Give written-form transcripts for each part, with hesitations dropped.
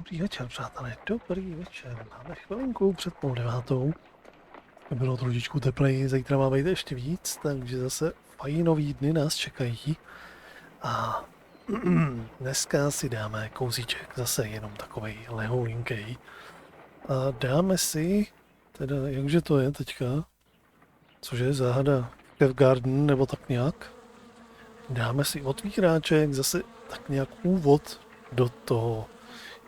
Dobrý večer, přátelé, dobrý večer. Máme chvilinku před 8:30. Bylo trošičku tepleji, zítra má být ještě víc, takže zase fajnový dny nás čekají. A dneska si dáme kousíček, zase jenom takovej lehoulinkej. A dáme si, teda jakže to je teďka, cože záhada v Garden nebo tak nějak. Dáme si otvíráček, zase tak nějak úvod do toho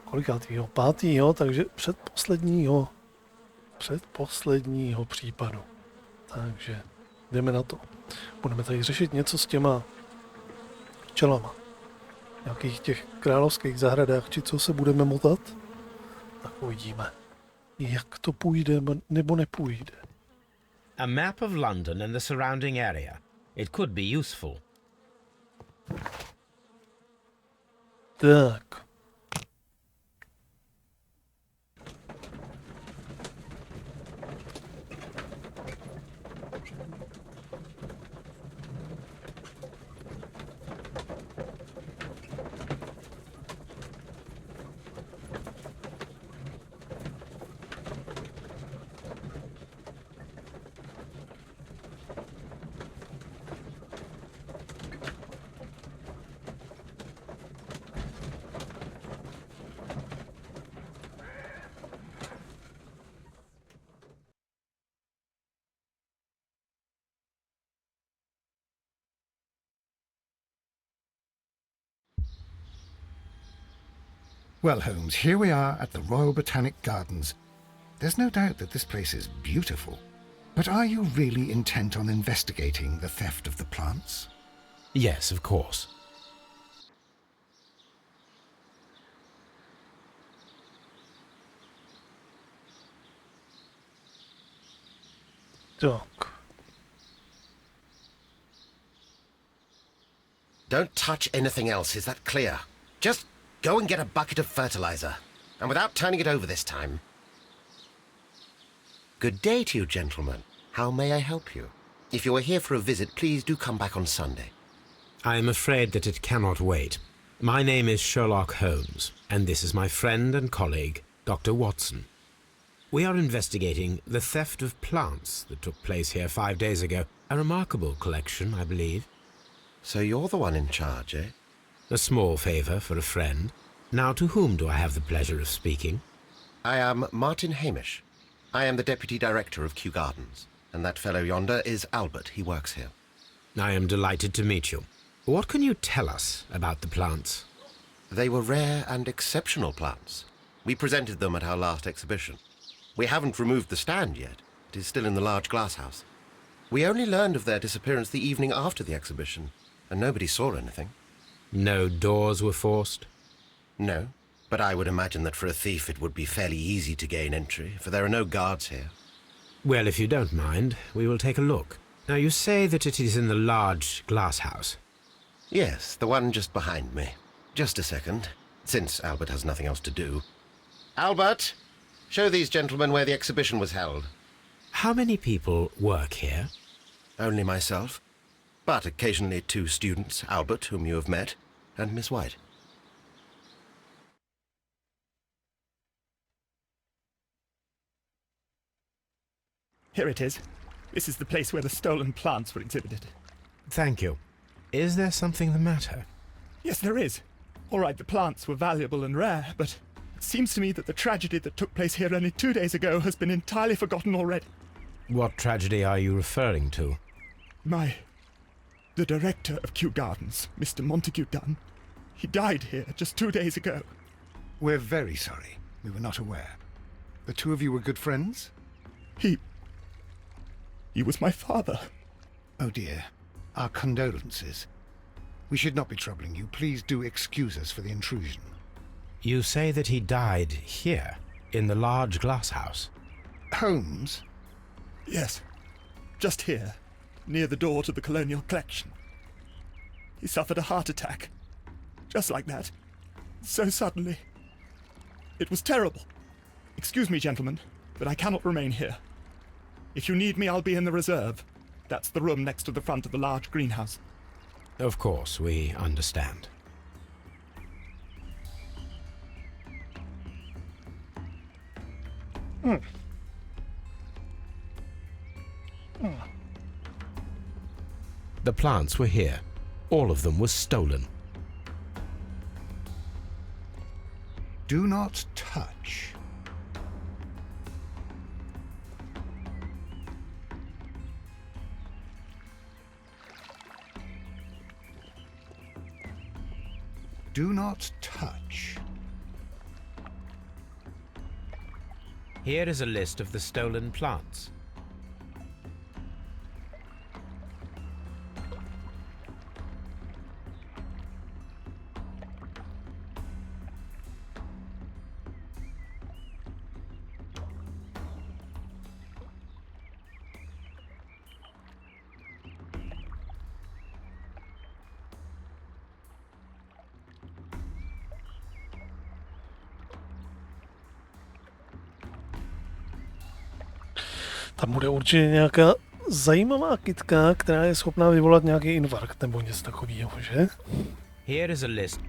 kolikátýho, 5., takže předposledního případu. Takže jdeme na to. Budeme tady řešit něco s těma včelama. Nějakých těch královských zahradách, či co se budeme motat, tak uvidíme, jak to půjde nebo nepůjde. A map of London and the surrounding area. It could be useful. Tak. Well, Holmes, here we are at the Royal Botanic Gardens. There's no doubt that this place is beautiful. But are you really intent on investigating the theft of the plants? Yes, of course. Tak. Don't touch anything else, is that clear? Just go and get a bucket of fertilizer, and without turning it over this time. Good day to you, gentlemen. How may I help you? If you are here for a visit, please do come back on Sunday. I am afraid that it cannot wait. My name is Sherlock Holmes, and this is my friend and colleague, Dr. Watson. We are investigating the theft of plants that took place here 5 days ago. A remarkable collection, I believe. So you're the one in charge, eh? A small favour for a friend. Now, to whom do I have the pleasure of speaking? I am Martin Hamish. I am the Deputy Director of Kew Gardens, and that fellow yonder is Albert. He works here. I am delighted to meet you. What can you tell us about the plants? They were rare and exceptional plants. We presented them at our last exhibition. We haven't removed the stand yet. It is still in the large glass house. We only learned of their disappearance the evening after the exhibition, and nobody saw anything. No doors were forced? No, but I would imagine that for a thief it would be fairly easy to gain entry, for there are no guards here. Well, if you don't mind, we will take a look. Now, you say that it is in the large glass house. Yes, the one just behind me. Just a second, since Albert has nothing else to do. Albert, show these gentlemen where the exhibition was held. How many people work here? Only myself, but occasionally 2 students, Albert, whom you have met, and Miss White. Here it is. This is the place where the stolen plants were exhibited. Thank you. Is there something the matter? Yes, there is. All right, the plants were valuable and rare, but it seems to me that the tragedy that took place here only 2 days ago has been entirely forgotten already. What tragedy are you referring to? The director of Kew Gardens, Mr. Montague Dunn, he died here just 2 days ago. We're very sorry. We were not aware. The two of you were good friends? He was my father. Oh dear. Our condolences. We should not be troubling you. Please do excuse us for the intrusion. You say that he died here, in the large glass house? Holmes? Yes, just here, near the door to the colonial collection. He suffered a heart attack. Just like that. So suddenly. It was terrible. Excuse me, gentlemen, but I cannot remain here. If you need me, I'll be in the reserve. That's the room next to the front of the large greenhouse. Of course, we understand. The plants were here. All of them were stolen. Do not touch. Do not touch. Here is a list of the stolen plants. Tam bude určitě nějaká zajímavá kytka, která je schopná vyvolat nějaký infarkt nebo něco takového, že? Here is a list.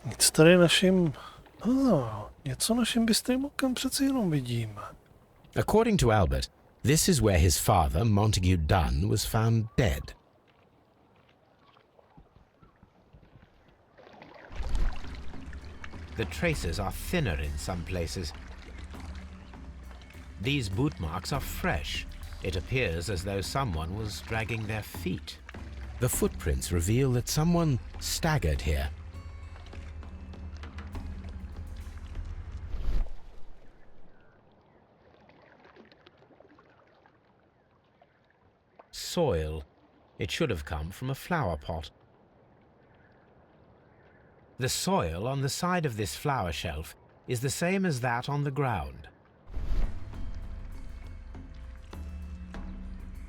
Nic tady našim... něco našim bystrým okem přeci jenom vidím. According to Albert, this is where his father, Montague Dunn, was found dead. The traces are thinner in some places. These boot marks are fresh. It appears as though someone was dragging their feet. The footprints reveal that someone staggered here. Soil. It should have come from a flower pot. The soil on the side of this flower shelf is the same as that on the ground.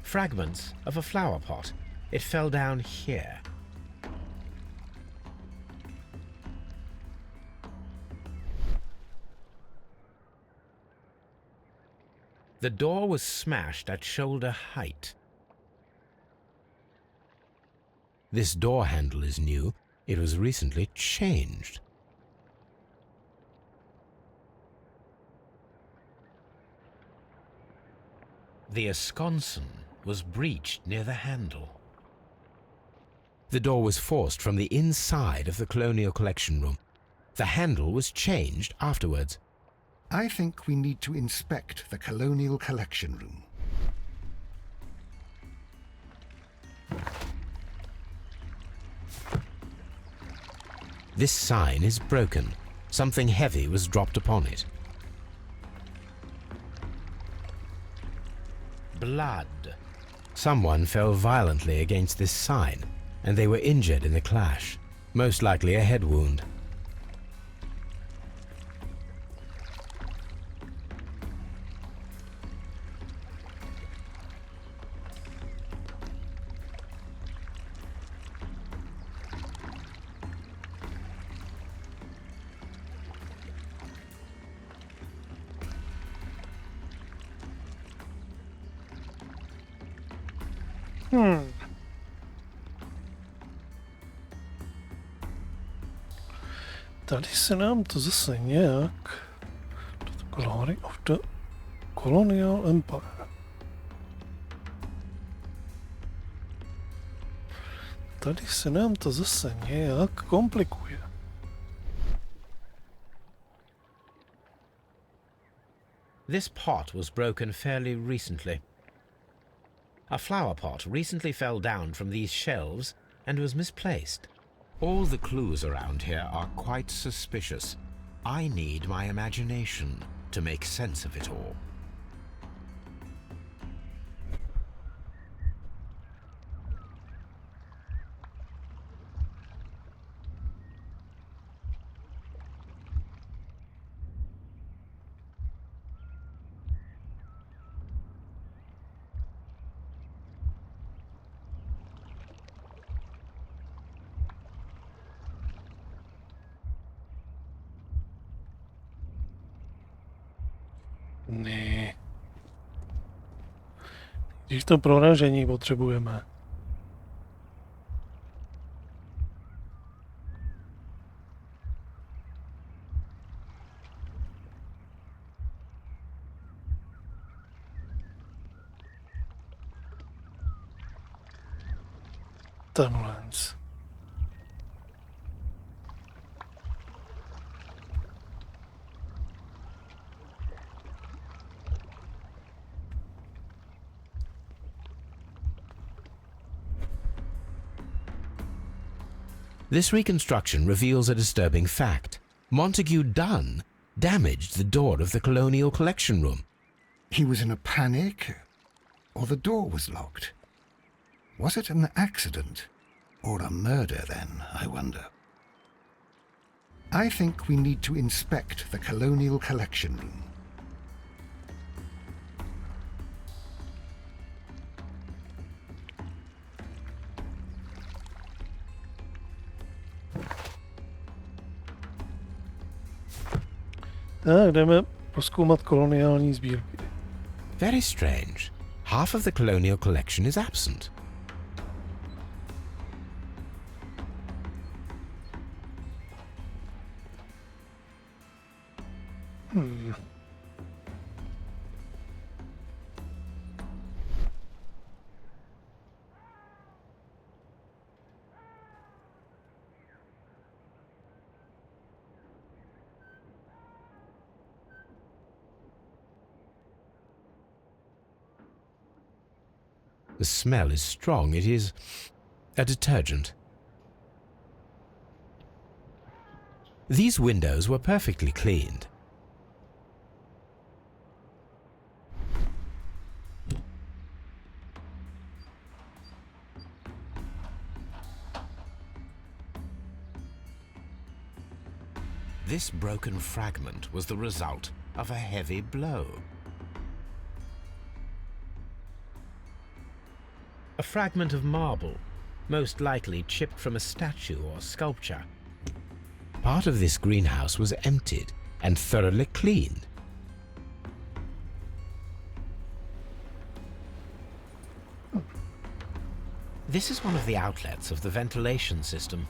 Fragments of a flower pot. It fell down here. The door was smashed at shoulder height. This door handle is new. It was recently changed. The esconson was breached near the handle. The door was forced from the inside of the Colonial Collection Room. The handle was changed afterwards. I think we need to inspect the Colonial Collection Room. This sign is broken. Something heavy was dropped upon it. Blood. Someone fell violently against this sign, and they were injured in the clash, most likely a head wound. Tady se nám to zase nějak... Glory of the Colonial Empire. Tady se nám to zase nějak komplikuje. This pot was broken fairly recently. A flower pot recently fell down from these shelves and was misplaced. All the clues around here are quite suspicious. I need my imagination to make sense of it all. Ne. Když to proražení potřebujeme. Tenhle. This reconstruction reveals a disturbing fact. Montague Dunn damaged the door of the Colonial Collection Room. He was in a panic, or the door was locked? Was it an accident, or a murder then, I wonder? I think we need to inspect the Colonial Collection Room. Tak, jdeme prozkoumat koloniální sbírky. Very strange. Half of the colonial collection is absent. The smell is strong. It is a detergent. These windows were perfectly cleaned. This broken fragment was the result of a heavy blow. A fragment of marble, most likely chipped from a statue or sculpture. Part of this greenhouse was emptied and thoroughly cleaned. This is one of the outlets of the ventilation system.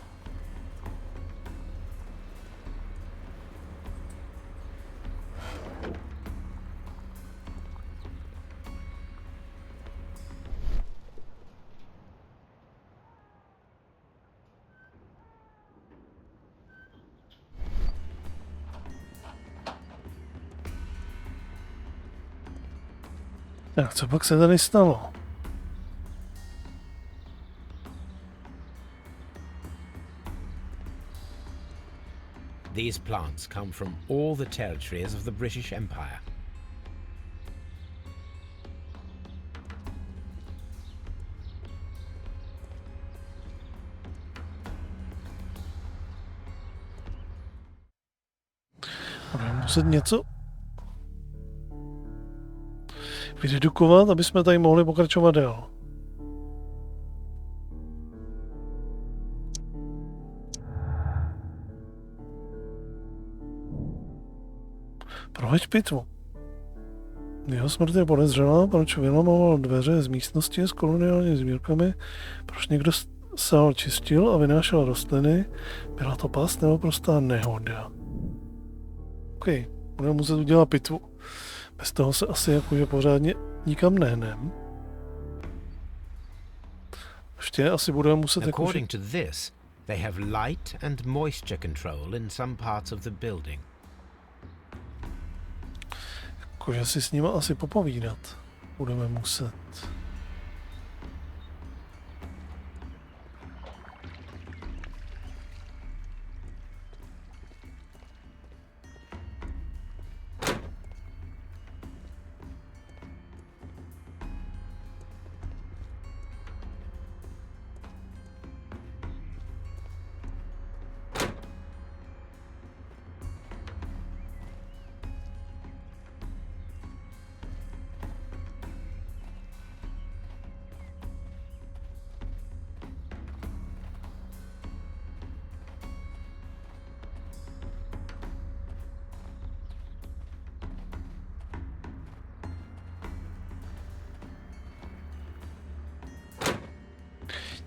Tak co pak se tady stalo? These plants come from all the territories of the British Empire. Budeme muset něco vydedukovat, aby jsme tady mohli pokračovat dál. Proveď pitvu. Jeho smrt je podezřelá, proč vylamoval dveře z místnosti s koloniálními sbírkami, proč někdo sál čistil a vynášel rostliny, byla to past nebo prostá nehoda. OK, budeme muset udělat pitvu. Bez toho se asi jakože pořádně nikam nehnem. Ještě asi budeme muset According to this, they have light and moisture control in some parts of the building. Jakože si s nima asi popovídat. Budeme muset.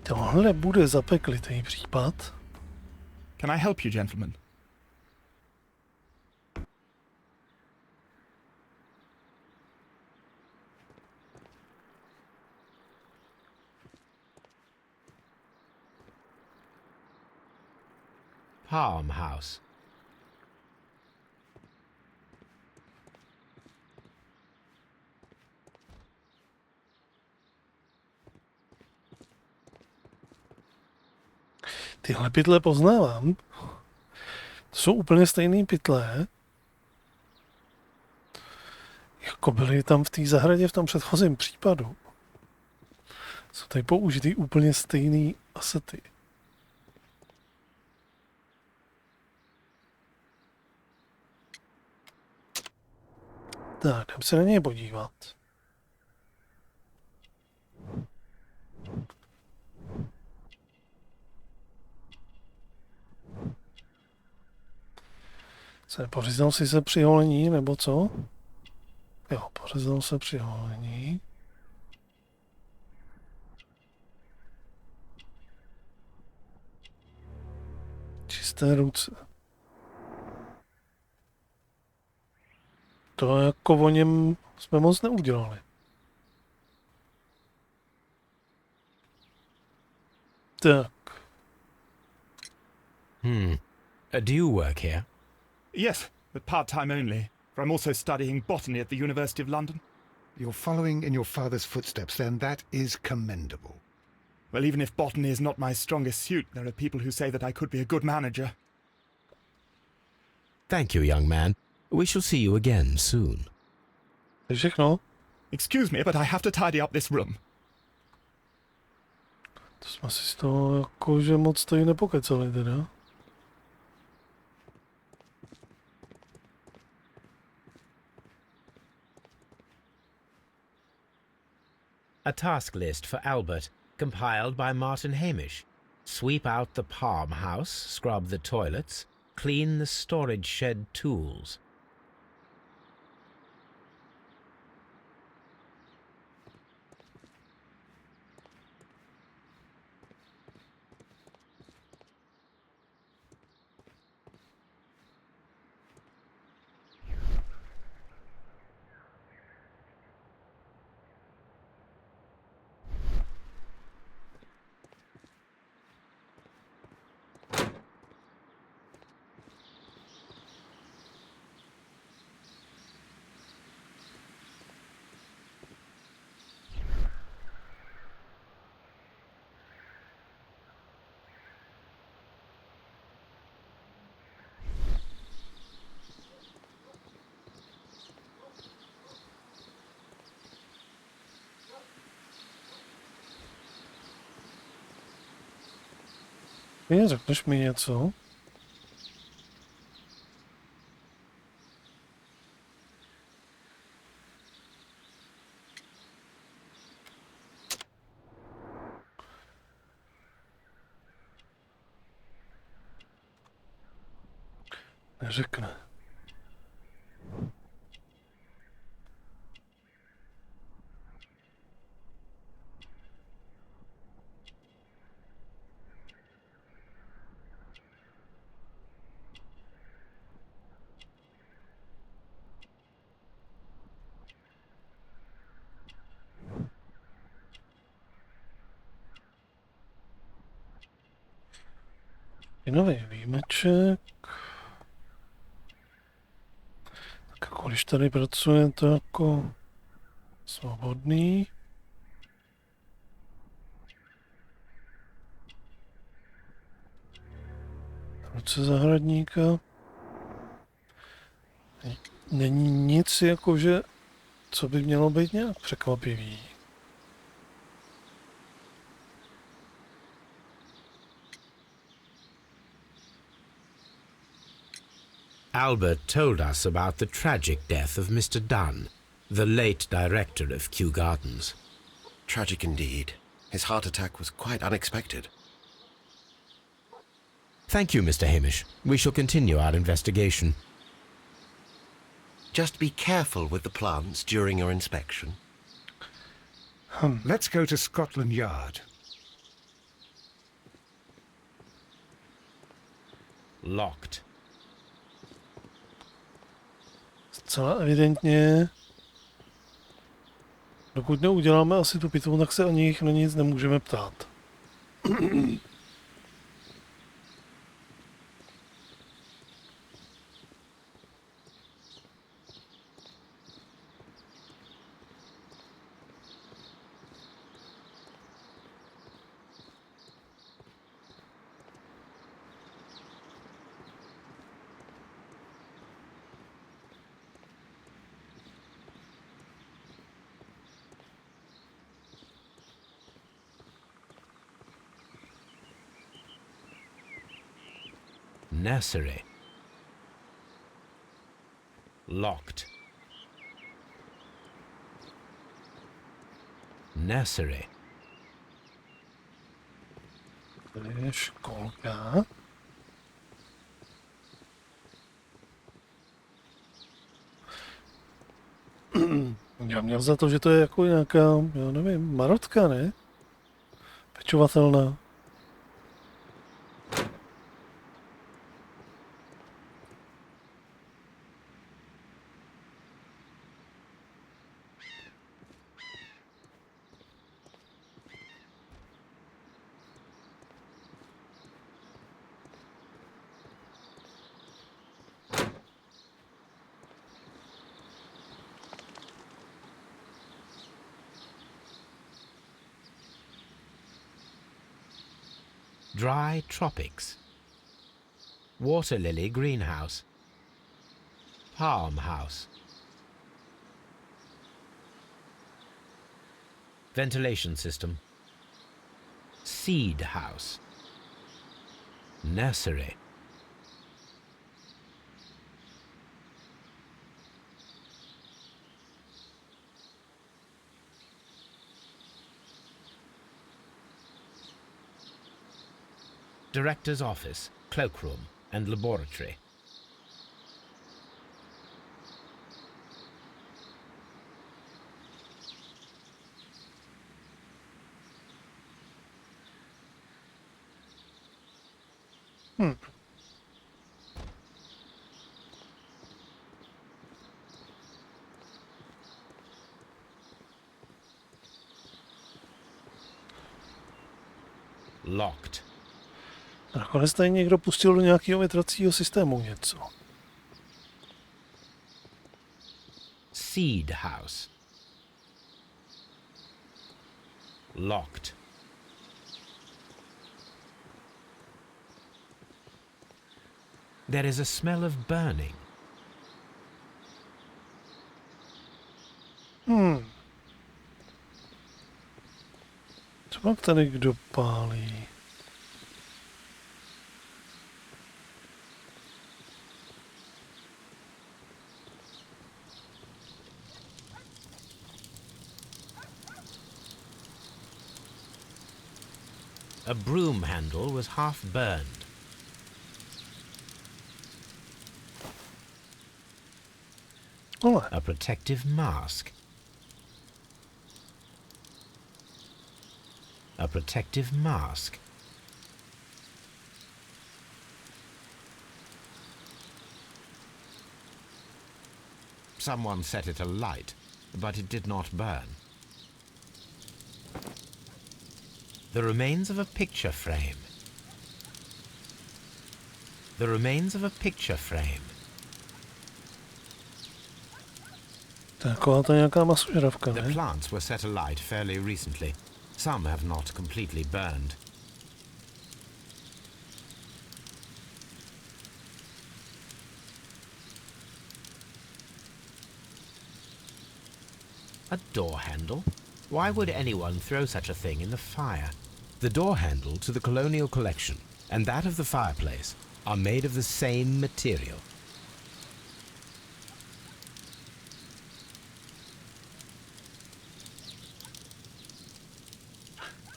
Tohle bude zapeklitý případ. Can I help you, gentlemen? Farmhouse. Tyhle pytle poznávám. To jsou úplně stejné pytle, jako byly tam v té zahradě v tom předchozím případu. Jsou tady použitý úplně stejný asety. Tak, jdem se na něj podívat. Pořezal jsi se při holení, nebo co? Jo, pořezal se při holení. Čisté ruce. To jako o něm jsme moc neudělali. Tak. Do you work here? Yes, but part-time only, for I'm also studying botany at the University of London. You're following in your father's footsteps, then. That is commendable. Well, even if botany is not my strongest suit, there are people who say that I could be a good manager. Thank you, young man. We shall see you again soon. To je všechno. Excuse me, but I have to tidy up this room. To jsme si z toho jakože moc tady nepokecali teda. A task list for Albert, compiled by Martin Hamish. Sweep out the palm house, scrub the toilets, clean the storage shed tools. Řekneš mi něco? Neřekne. Nový výjimeček. Tak jako když tady pracuje, to jako svobodný. Roce zahradníka. Není nic jakože, co by mělo být nějak překvapivý. Albert told us about the tragic death of Mr. Dunn, the late director of Kew Gardens. Tragic indeed. His heart attack was quite unexpected. Thank you, Mr. Hamish. We shall continue our investigation. Just be careful with the plants during your inspection. Let's go to Scotland Yard. Locked. Zcela evidentně, dokud neuděláme asi tu pitvu, tak se o nich na nic nemůžeme ptát. Nursery. Locked. Nursery. Tady je školka. Já měl za to, že to je jako nějaká, já nevím, marotka, ne? Pečovatelná. Dry tropics. Water lily greenhouse. Palm house. Ventilation system. Seed house. Nursery. Director's office, cloakroom, and laboratory. Locked. A nakonec tady někdo pustil do nějakého větracího systému něco. Seed house. Locked. There is a smell of burning. Co pak tady kdo pálí? A broom handle was half burned. Ale A protective mask. A protective mask. Someone set it alight, but it did not burn. The remains of a picture frame. The remains of a picture frame. taková to nějaká masožravka, The ne? plants were set alight fairly recently. Some have not completely burned. A door handle? Why would anyone throw such a thing in the fire? The door handle to the colonial collection and that of the fireplace are made of the same material.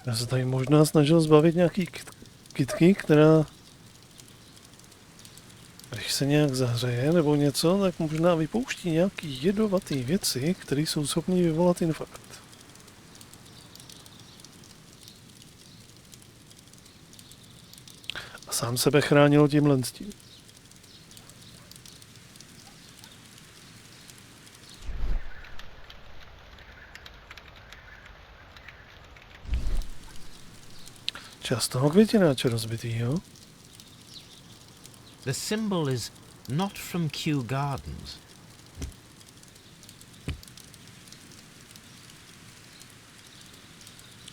Já se tady možná snažil zbavit nějaký kytky, která, když se nějak zahřeje nebo něco, tak možná vypouští nějaký jedovatý věci, které jsou schopné vyvolat infarkt. A Sám sebe chránil tímhle s tím. Čas toho květináče rozbitýho. The symbol is not from Kew Gardens.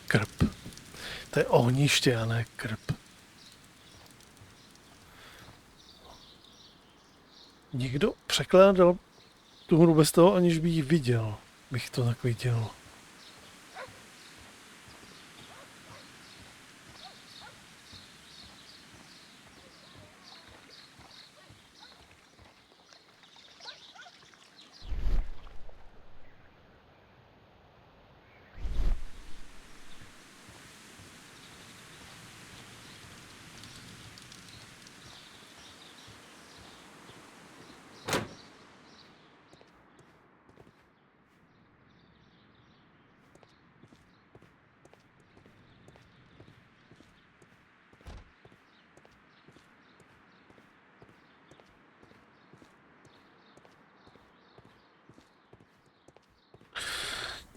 Krb. To je ohniště, a ne krb. Nikdo překládal tu hru bez toho, aniž by ji viděl. Bych to tak viděl.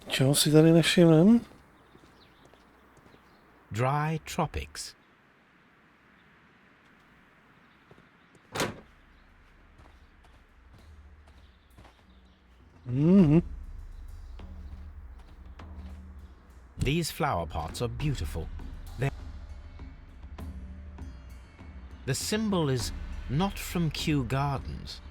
Čeho si tady nevšimnem? Dry tropics. These flower pots are beautiful. The symbol is not from Kew Gardens.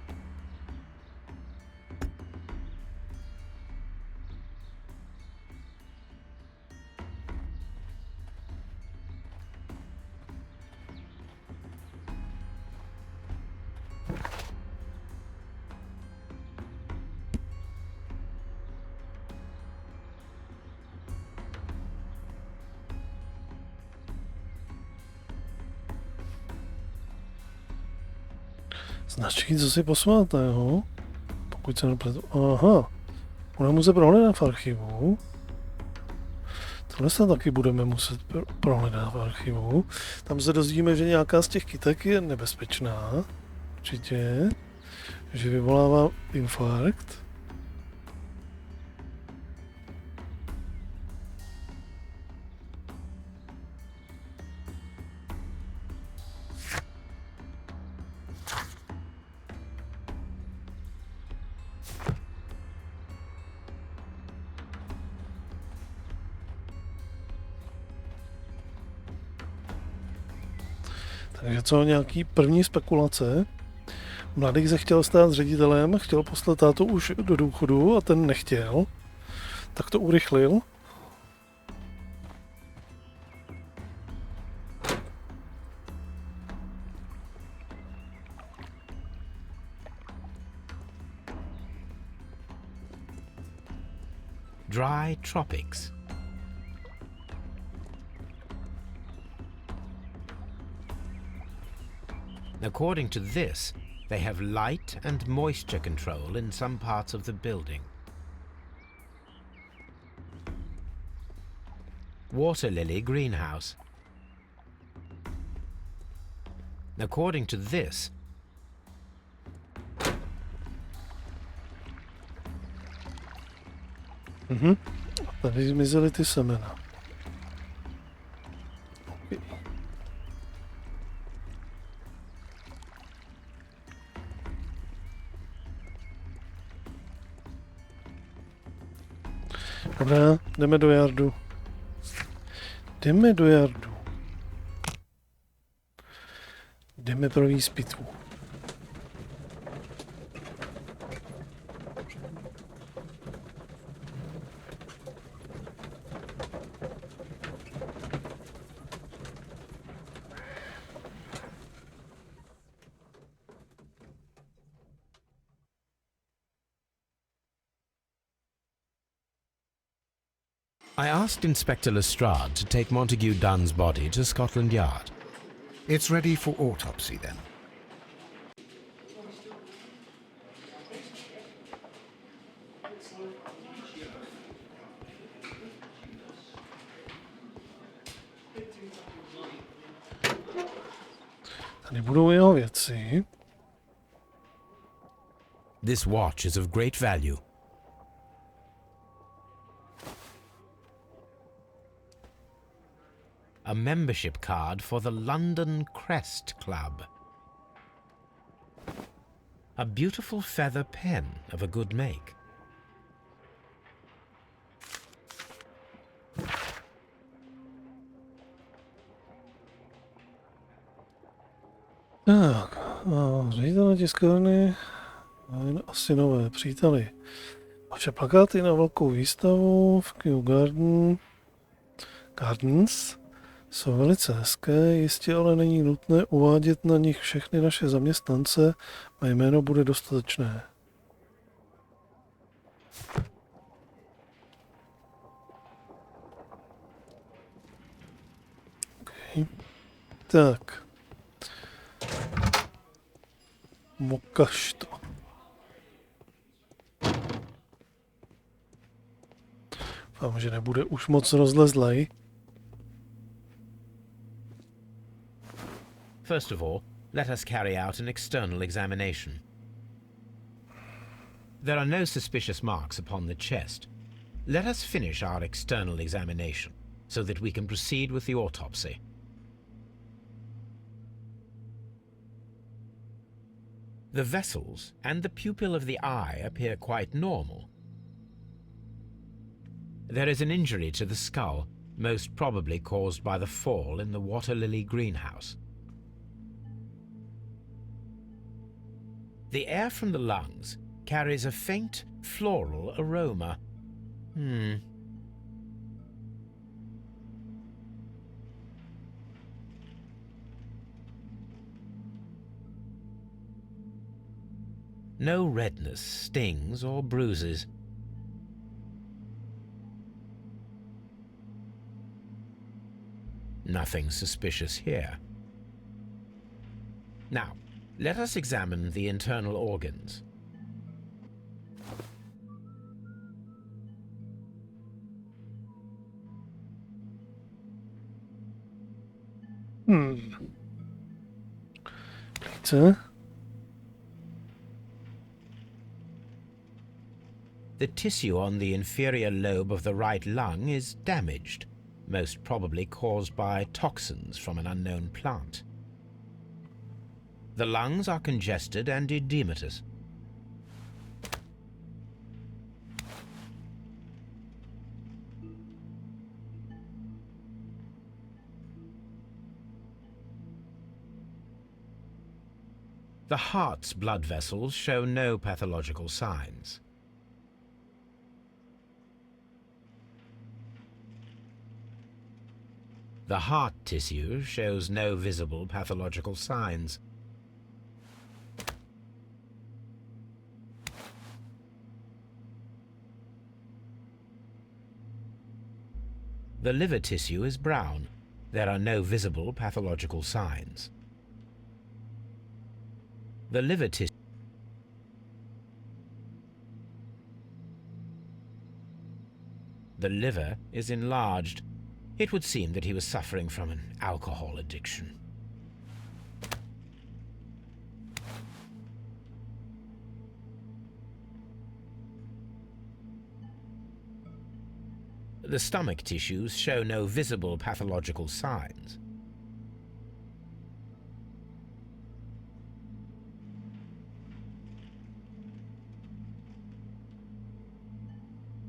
Značky, co si posvátného? Pokud se nepletu. Aha. Budeme muset prohledat v archivu. Tohle se taky budeme muset prohledat v archivu. Tam se dozvíme, že nějaká z těch kytek je nebezpečná. Určitě. Že vyvolává infarkt. Takže co, nějaký první spekulace? Mladý se chtěl stát ředitelem, chtěl poslat tátu už do důchodu a ten nechtěl. Tak to urychlil. Dry tropics. According to this, they have light and moisture control in some parts of the building. Water lily greenhouse. According to this, Tady zmizely ty semena. Dobrá, jdeme do jardu. Jdeme do jardu. Jdeme pro výspitvu. I asked Inspector Lestrade to take Montague Dunn's body to Scotland Yard. It's ready for autopsy then. Tady budou jeho věci. This watch is of great value. A membership card for the London Crest Club. A beautiful feather pen of a good make. Tak, ředitelé tiskárny, asi nové příteli. Vaše plakáty na velkou výstavu v Kew Gardens jsou velice hezké, jistě ale není nutné uvádět na nich všechny naše zaměstnance, mé jméno bude dostatečné. Okay. Tak. Ukaž to. Doufám, že nebude už moc rozlezlej. First of all, let us carry out an external examination. There are no suspicious marks upon the chest. Let us finish our external examination so that we can proceed with the autopsy. The vessels and the pupil of the eye appear quite normal. There is an injury to the skull, most probably caused by the fall in the water lily greenhouse. The air from the lungs carries a faint floral aroma. No redness, stings, or bruises. Nothing suspicious here. Now, let us examine the internal organs. Plíce. The tissue on the inferior lobe of the right lung is damaged, most probably caused by toxins from an unknown plant. The lungs are congested and edematous. The heart's blood vessels show no pathological signs. The heart tissue shows no visible pathological signs. The liver tissue is brown. There are no visible pathological signs. The liver tissue The liver is enlarged. It would seem that he was suffering from an alcohol addiction. The stomach tissues show no visible pathological signs.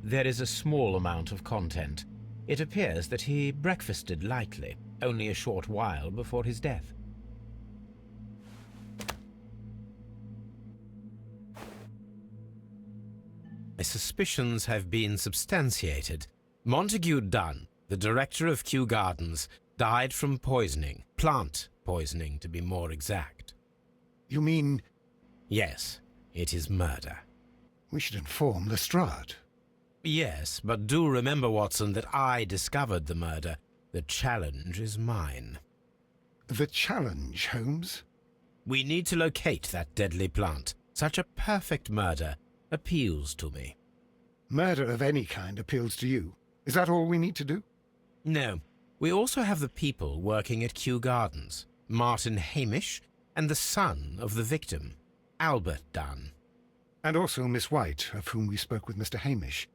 There is a small amount of content. It appears that he breakfasted lightly, only a short while before his death. My suspicions have been substantiated. Montague Dunn, the director of Kew Gardens, died from poisoning. Plant poisoning, to be more exact. You mean Yes, it is murder. we should inform Lestrade? Yes, but do remember, Watson, that I discovered the murder. The challenge is mine. The challenge, Holmes? We need to locate that deadly plant. Such a perfect murder appeals to me. Murder of any kind appeals to you. Is that all we need to do? No, we also have the people working at Kew Gardens. Martin Hamish, and the son of the victim, Albert Dunn. And also Miss White, of whom we spoke with Mr. Hamish.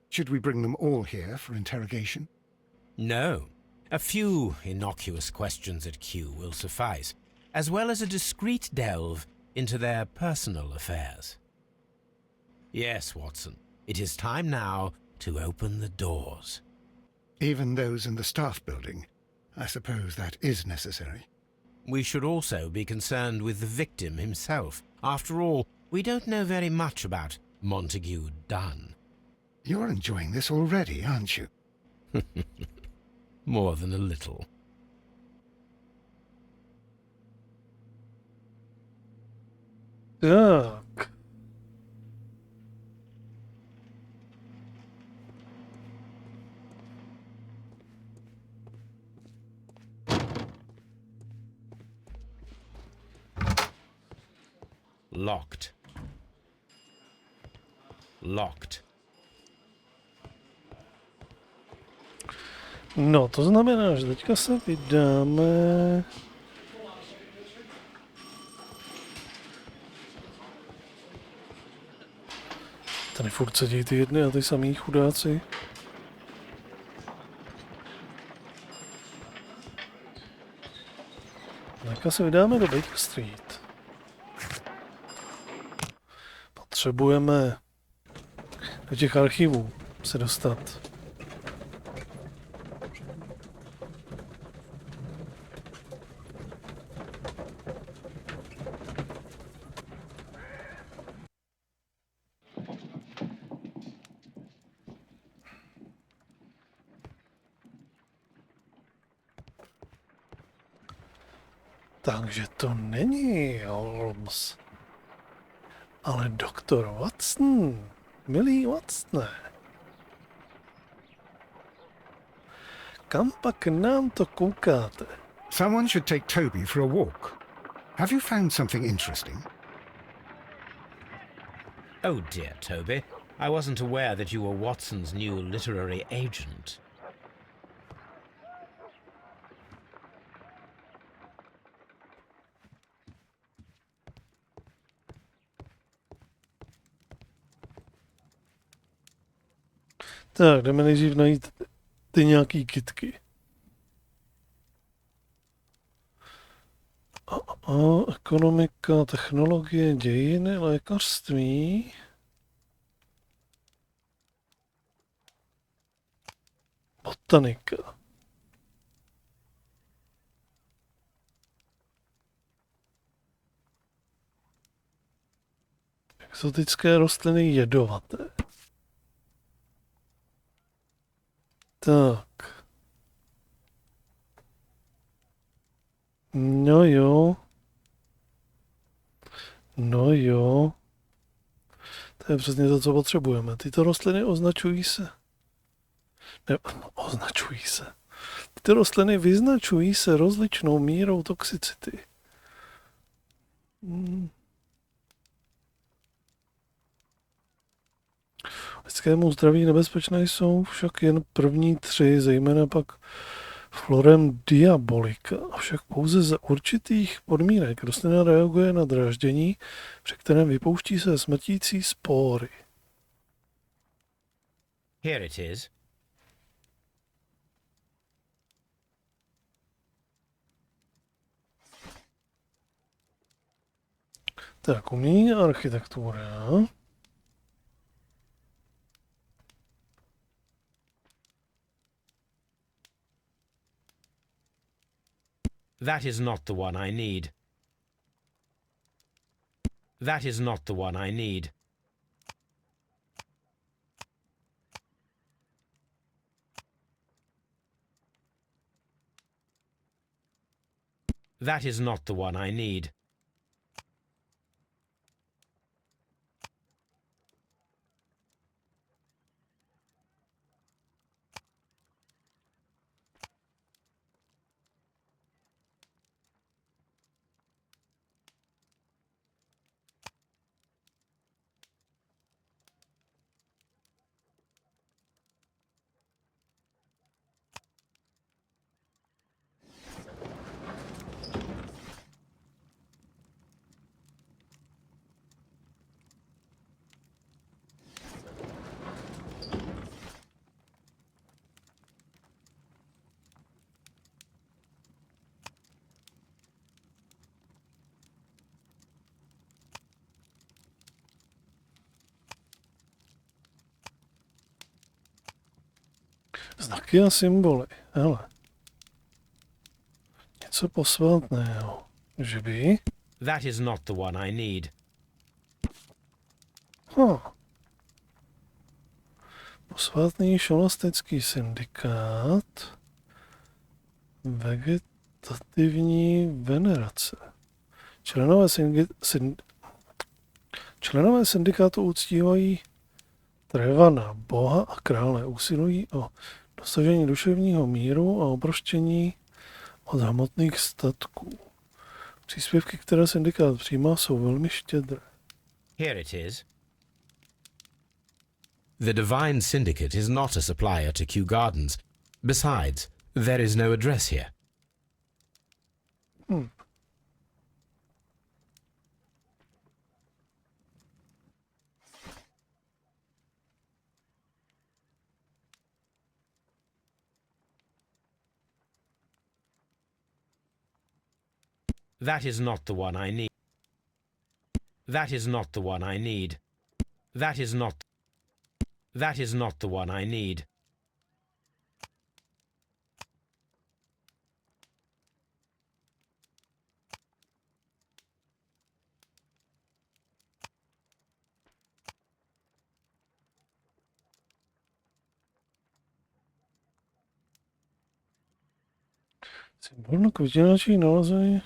Should we bring them all here for interrogation? No. A few innocuous questions at Q will suffice, as well as a discreet delve into their personal affairs. Yes, Watson, it is time now to open the doors. Even those in the staff building? I suppose that is necessary. We should also be concerned with the victim himself. After all, we don't know very much about Montague Dunn. You're enjoying this already, aren't you? More than a little. Tak. Locked. Locked. No, to znamená, že teďka se vydáme... Tady furt sedí ty jedny a ty samý chudáci. Teďka se vydáme do Baker Street. Potřebujeme do těch archivů se dostat. Takže to není Holmes, ale doktor Watson, milý Watsone. Kam pak nám to koukáte? Someone should take Toby for a walk. Have you found something interesting? Oh dear, Toby. I wasn't aware that you were Watson's new literary agent. Tak, jdeme nejdřív najít ty nějaký kytky. Ekonomika, technologie, dějiny, lékařství. Botanika. Exotické rostliny jedovaté. Tak. No jo. No jo. To je přesně to, co potřebujeme. Tyto rostliny označují se. Ne, označují se. Tyto rostliny vyznačují se rozličnou mírou toxicity. Lidskému zdraví nebezpečné jsou však jen první 3, zejména pak florem diabolika, avšak pouze za určitých podmínek. Rostlina reaguje na dráždění, při kterém vypouští se smrtící spóry. Here it is. Tak, umění a architektura. That is not the one I need. That is not the one I need. That is not the one I need. Znaky a symboly. Hele. Něco posvátného. Že by? That is not the one I need. Posvátný šolastický syndikát. Vegetativní venerace. Členové syndikátu uctívají Trevana, boha a krále, usilují o dosažení duševního míru a oproštění od hmotných statků. Příspěvky, které syndikát přijímá, jsou velmi štědré. Here it is. The Divine Syndicate is not a supplier to Kew Gardens. Besides, there is no address here. That is not the one I need. That is not the one I need. That is not the one I need. Symbol na květináčích nalezený.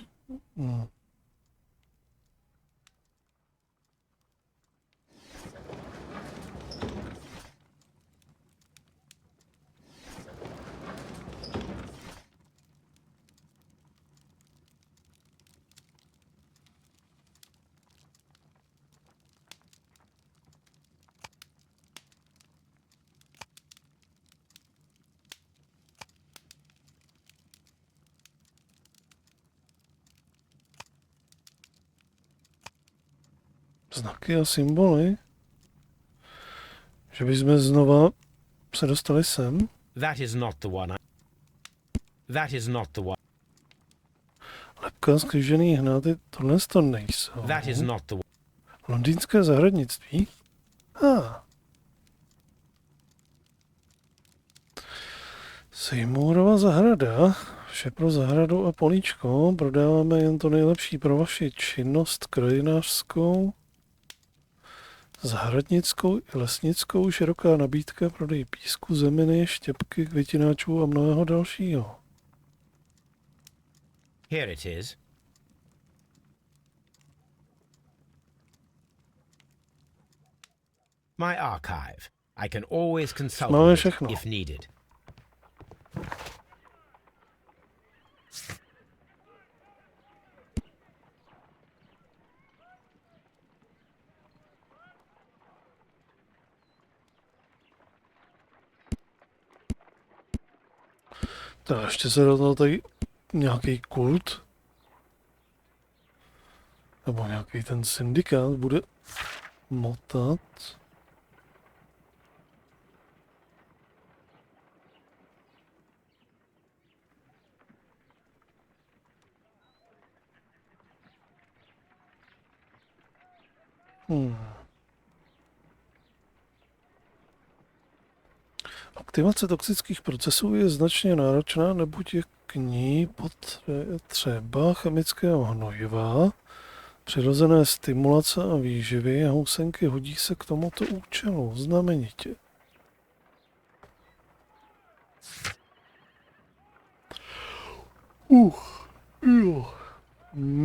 Znaky a symboly. Že bychom znova se dostali sem. That is not the one. That is not the one. Lepka skřížený hnáty, tohle to nejsou. That is not the one. Londýnské zahradnictví. Seymourova zahrada. Vše pro zahradu a políčko. Prodáváme jen to nejlepší pro vaši činnost krajinářskou, zahradnickou i lesnickou. Široká nabídka prodej písku, zeminy, štěpky, květináčů a mnohého dalšího. Here it is. My archive. I can always consult Máme with it všechno. if needed. Tak ještě se do toho tady nějaký kult nebo nějaký ten syndikát bude motat. Aktivace toxických procesů je značně náročná, neboť je k ní potřeba chemického hnojiva, přirozené stimulace a výživy a housenky hodí se k tomuto účelu znamenitě.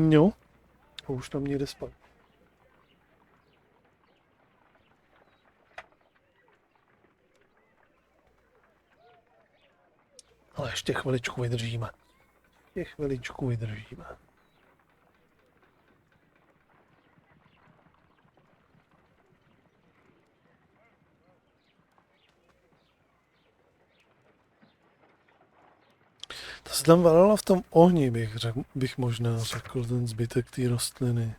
Jo, to už tam někde spát. Ale ještě chviličku vydržíme. Ta se tam varala v tom ohni, bych možná řekl, ten zbytek té rostliny.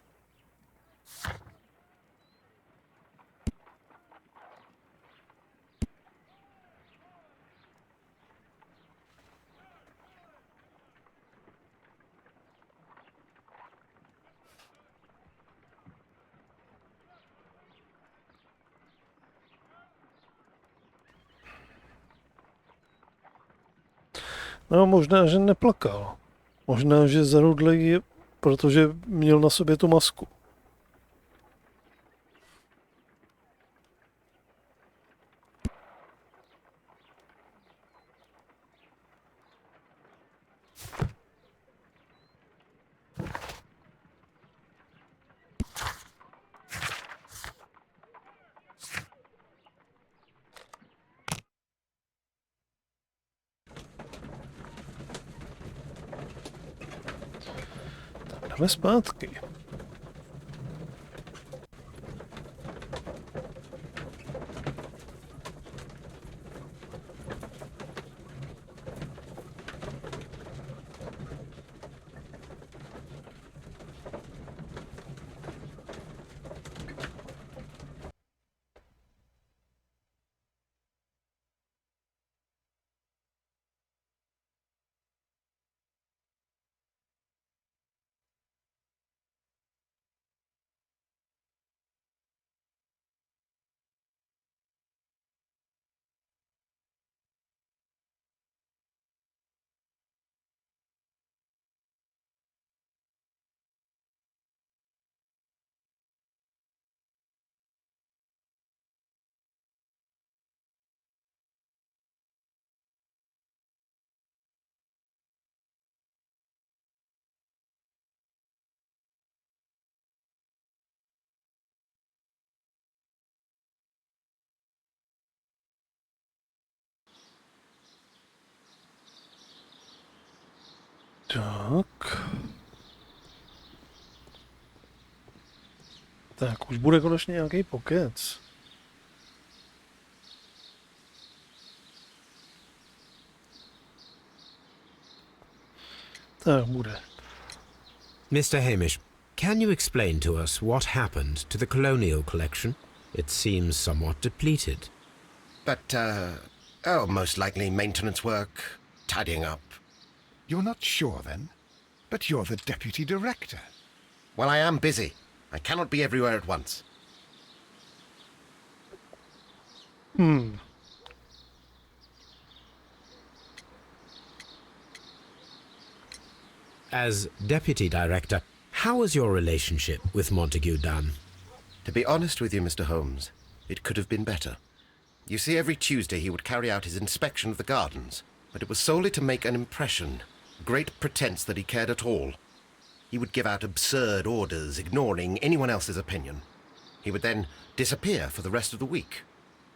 No, možná, že neplakal. Možná, že zarudlej je, protože měl na sobě tu masku. Jdeme zpátky. Tak. Tak, už bude konečně nějaký pokec. Tak bude. Mr. Hamish, can you explain to us what happened to the colonial collection? It seems somewhat depleted. But, most likely maintenance work, tidying up. You're not sure, then? But you're the deputy director. Well, I am busy. I cannot be everywhere at once. As deputy director, how was your relationship with Montague Dunn? To be honest with you, Mr. Holmes, it could have been better. You see, every Tuesday he would carry out his inspection of the gardens, but it was solely to make an impression, a great pretense that he cared at all. He would give out absurd orders, ignoring anyone else's opinion. He would then disappear for the rest of the week.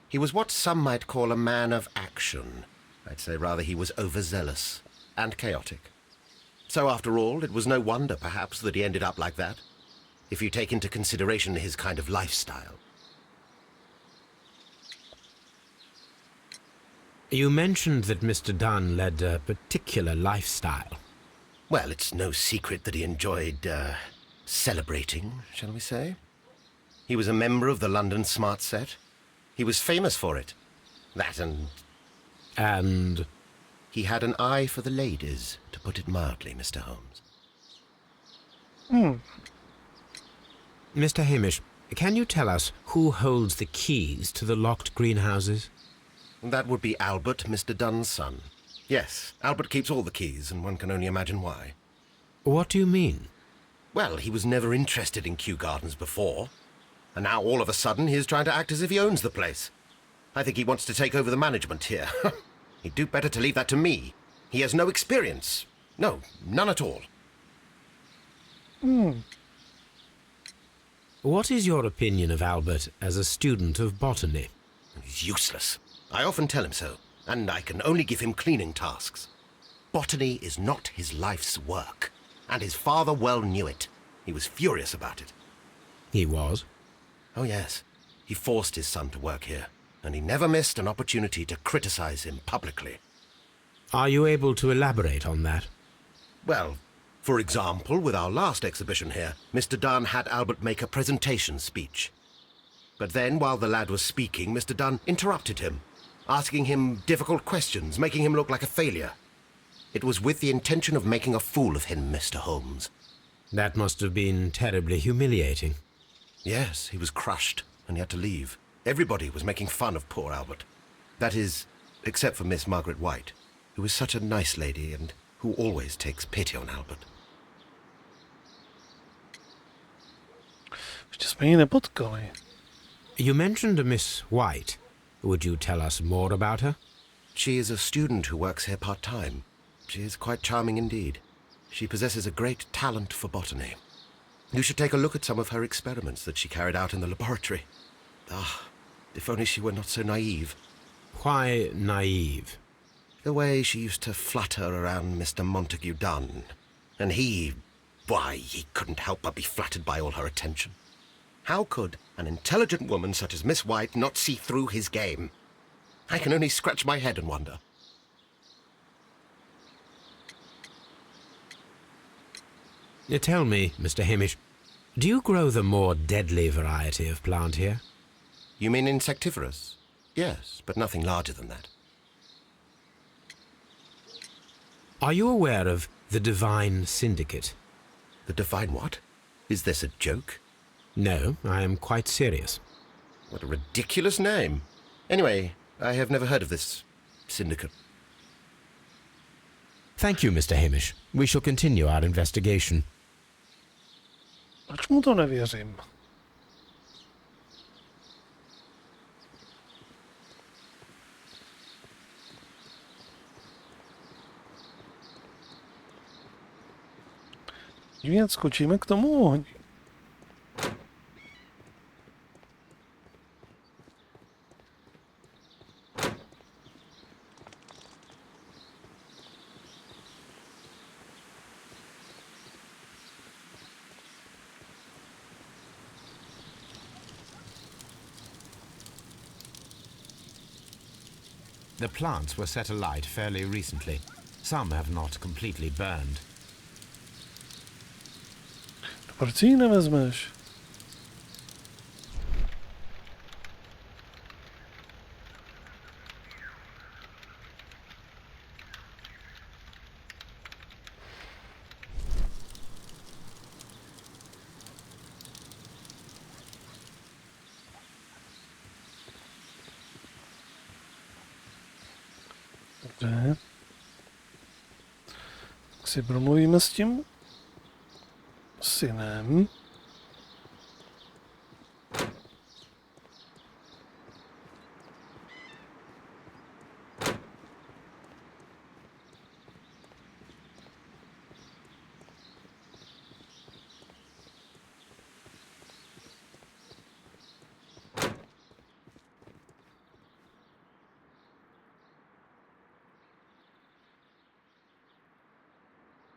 He was what some might call a man of action. I'd say rather he was overzealous and chaotic. So after all, it was no wonder, perhaps, that he ended up like that, if you take into consideration his kind of lifestyle. You mentioned that Mr. Dunn led a particular lifestyle. Well, it's no secret that he enjoyed, celebrating, shall we say. He was a member of the London Smart Set. He was famous for it. That and... And... He had an eye for the ladies, to put it mildly, Mr. Holmes. Mr. Hamish, can you tell us who holds the keys to the locked greenhouses? That would be Albert, Mr. Dunn's son. Yes, Albert keeps all the keys, and one can only imagine why. What do you mean? Well, he was never interested in Kew Gardens before, and now all of a sudden he is trying to act as if he owns the place. I think he wants to take over the management here. He'd do better to leave that to me. He has no experience. No, none at all. What is your opinion of Albert as a student of botany? He's useless. I often tell him so, and I can only give him cleaning tasks. Botany is not his life's work, and his father well knew it. He was furious about it. He was? Oh, yes. He forced his son to work here, and he never missed an opportunity to criticize him publicly. Are you able to elaborate on that? Well, for example, with our last exhibition here, Mr. Dunn had Albert make a presentation speech. But then, while the lad was speaking, Mr. Dunn interrupted him, asking him difficult questions, making him look like a failure. It was with the intention of making a fool of him, Mr. Holmes. That must have been terribly humiliating. Yes, he was crushed, and he had to leave. Everybody was making fun of poor Albert. That is, except for Miss Margaret White. who is such a nice lady and who always takes pity on Albert. Ještě jsme ji nepotkali. You mentioned a Miss White. Would you tell us more about her? She is a student who works here part-time. She is quite charming indeed. She possesses a great talent for botany. You should take a look at some of her experiments that she carried out in the laboratory. Ah, if only she were not so naive. Why naive? The way she used to flutter around Mr. Montague Dunn. And why, he couldn't help but be flattered by all her attention. How could an intelligent woman such as Miss White not see through his game? I can only scratch my head and wonder. Tell me, Mr. Hamish, do you grow the more deadly variety of plant here? You mean insectivorous? Yes, but nothing larger than that. Are you aware of the Divine Syndicate? The Divine what? Is this a joke? No, I am quite serious. What a ridiculous name. Anyway, I have never heard of this syndicate. Thank you, Mr. Hamish. We shall continue our investigation. Proč mu to nevěřím? Hned skočíme k tomu ohni. The plants were set alight fairly recently. Some have not completely burned. Proč si ji nevezmeš? Dobře. Tak si promluvíme s tím synem.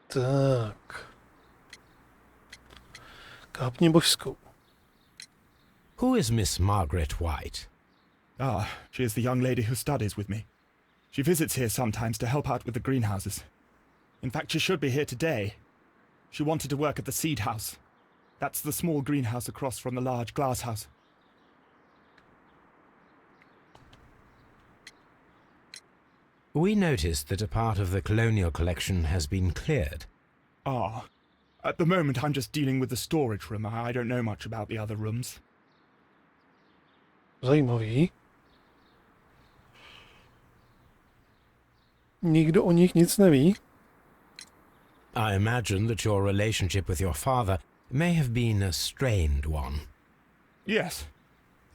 Tak. Kápni božskou. Who is Miss Margaret White? Ah, she is the young lady who studies with me. She visits here sometimes to help out with the greenhouses. In fact, she should be here today. She wanted to work at the seed house. That's the small greenhouse across from the large glass house. We noticed that a part of the colonial collection has been cleared. Ah, at the moment I'm just dealing with the storage room. I don't know much about the other rooms. Zajímavý. Nikdo o nich nic neví. I imagine that your relationship with your father may have been a strained one. Yes.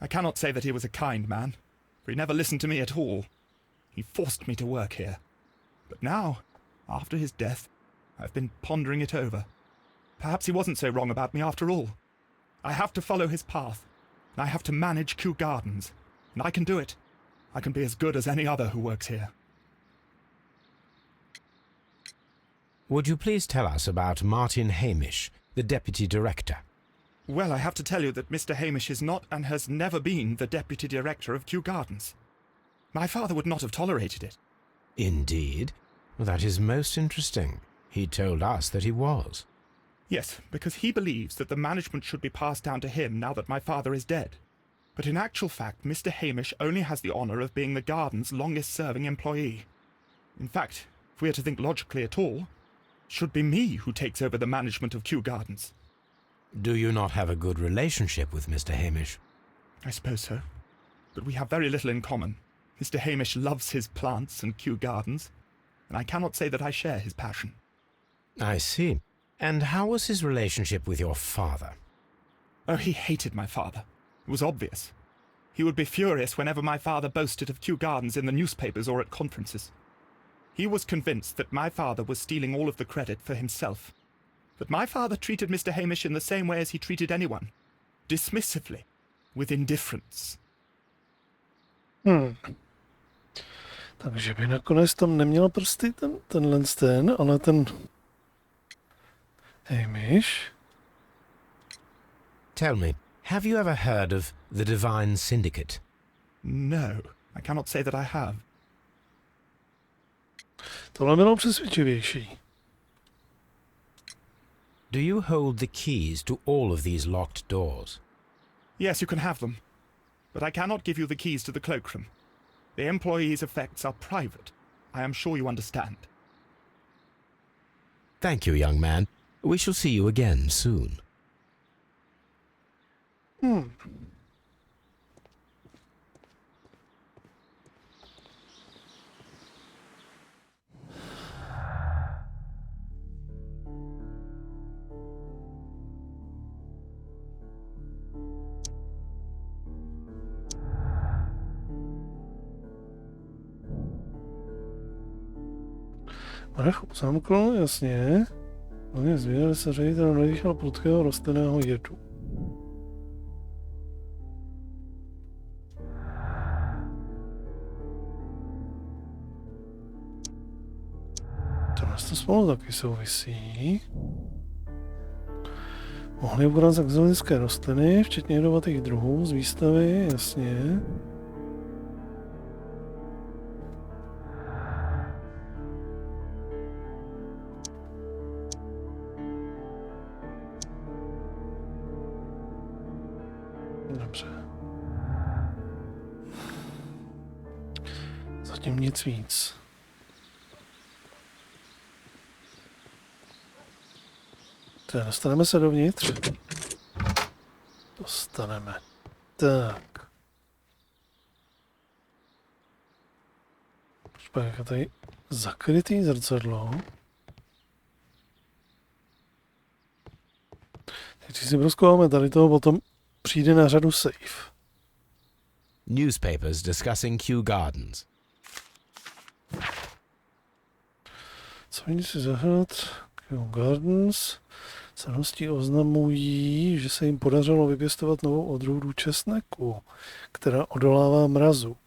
I cannot say that he was a kind man, for he never listened to me at all. He forced me to work here. But now, after his death, I've been pondering it over. Perhaps he wasn't so wrong about me after all. I have to follow his path, and I have to manage Kew Gardens. And I can do it. I can be as good as any other who works here. Would you please tell us about Martin Hamish, the deputy director? Well, I have to tell you that Mr. Hamish is not and has never been the deputy director of Kew Gardens. My father would not have tolerated it. Indeed? Well, that is most interesting. He told us that he was. Yes, because he believes that the management should be passed down to him now that my father is dead. But in actual fact, Mr. Hamish only has the honour of being the garden's longest-serving employee. In fact, if we are to think logically at all, it should be me who takes over the management of Kew Gardens. Do you not have a good relationship with Mr. Hamish? I suppose so. But we have very little in common. Mr. Hamish loves his plants and Kew Gardens. and I cannot say that I share his passion. I see. And how was his relationship with your father? Oh, he hated my father. It was obvious. He would be furious whenever my father boasted of Kew Gardens in the newspapers or at conferences. He was convinced that my father was stealing all of the credit for himself. But my father treated Mr. Hamish in the same way as he treated anyone. Dismissively. With indifference. Takže by nakonec tam neměl prsty ten, ale ten Hamish. Tell me, have you ever heard of the Divine Syndicate? No, I cannot say that I have. Tohle bylo přesvědčivější. Do you hold the keys to all of these locked doors? Yes, you can have them. But I cannot give you the keys to the cloakroom. The employees' effects are private. I am sure you understand. Thank you, young man. We shall see you again soon. Mrach uzamkl, jasně. Hlavně zvěděl se ředitel nedýchal prudkého rostlinného jedu. Tohle to spolu taky souvisí. Mohli ukázat exotické rostliny, včetně jedovatých druhů z výstavy, jasně. Dobře. Zatím nic víc. Tak, dostaneme se dovnitř. Dostaneme. Tak. Počkej, jak tady zakrytý zrcadlo. Když si prozkoumáme tady toho, potom přijde na řadu safe. Newspapers discussing Kew Gardens. Co vidíte si zahrát? Kew Gardens. Slednosti oznamují, že se jim podařilo vypěstovat novou odrůdu česneku, která odolává mrazu.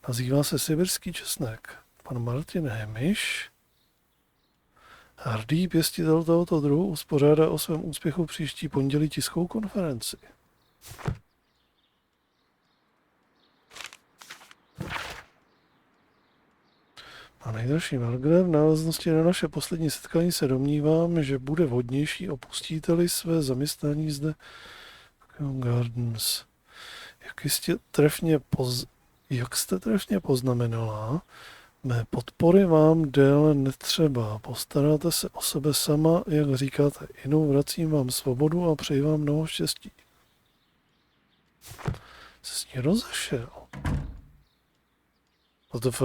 Nazývá se sibirský česnek. Pan Martin Hamish, hrdý pěstitel tohoto druhu, uspořádá o svém úspěchu příští pondělí tiskovou konferenci. A nejdražší Margaret, v návaznosti na naše poslední setkání se domnívám, že bude vhodnější opustíte-li své zaměstnání zde v Gardens. Jak jste trefně poznamenala, mé podpory vám déle netřeba. Postaráte se o sebe sama, jak říkáte. Jinou vracím vám svobodu a přeji vám mnoho štěstí. Se s ní rozešel. WTF?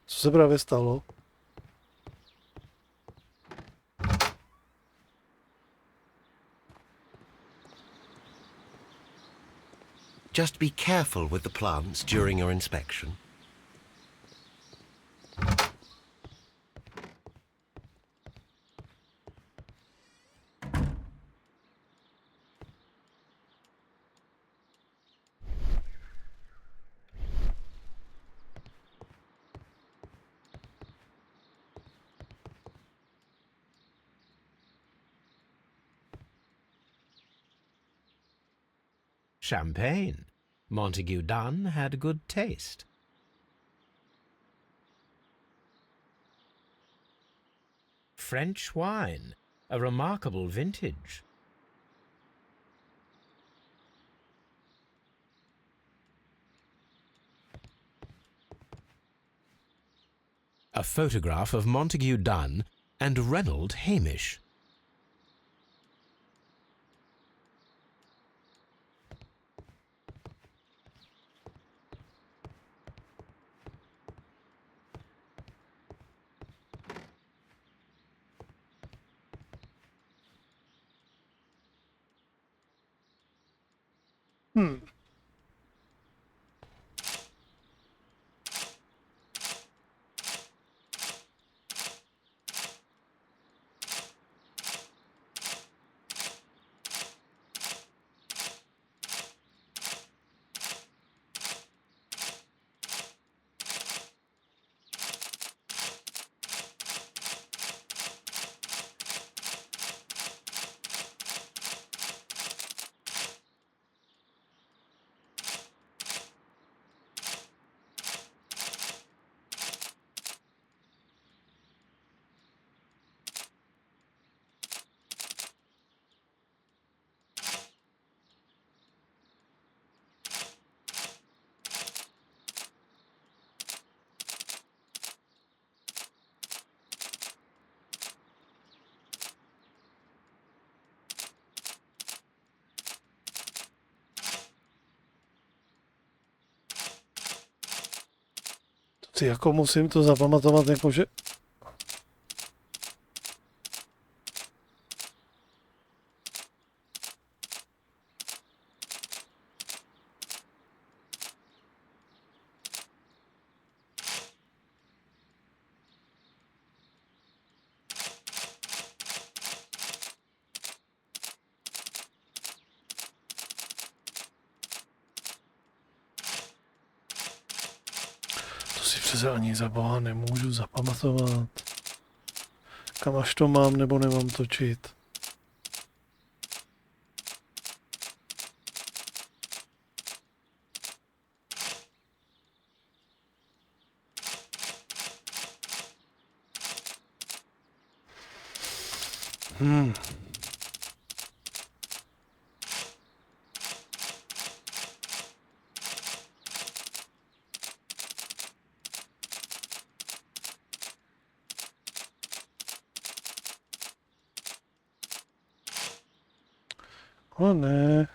Co se právě stalo? Just be careful with the plants during your inspection. Champagne. Montague Dunn had good taste. French wine. A remarkable vintage. A photograph of Montague Dunn and Reynold Hamish. Hmm. Ty jako musím to zapamatovat, jakože... To si přece ani za boha nemůžu zapamatovat. Kam až to mám nebo nemám točit. O ne.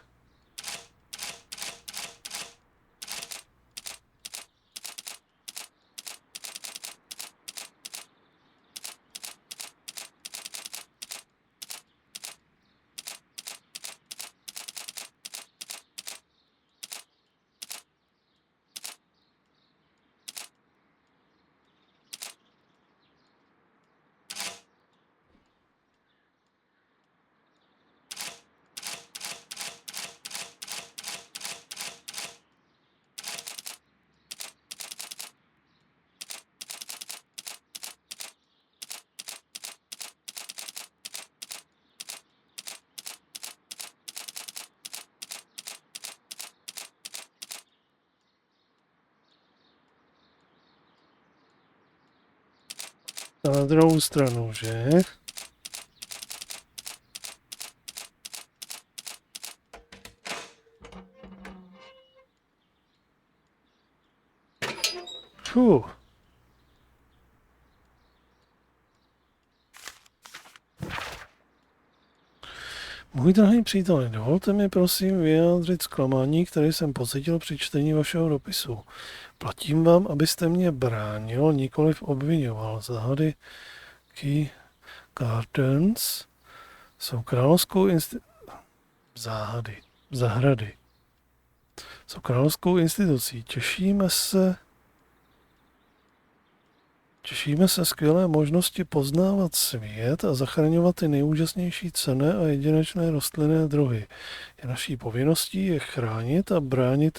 Na druhou stranu, že? Fuh. Můj drahý přítel, dovolte mi prosím vyjádřit zklamání, které jsem pocítil při čtení vašeho dopisu. Platím vám, abyste mě bránil, nikoliv obvinoval. Záhady Key Gardens jsou královskou zahrady. Jsou královskou institucí. Těšíme se skvělé možnosti poznávat svět a zachraňovat ty nejúžasnější cenné a jedinečné rostlinné druhy. Je naší povinností je chránit a bránit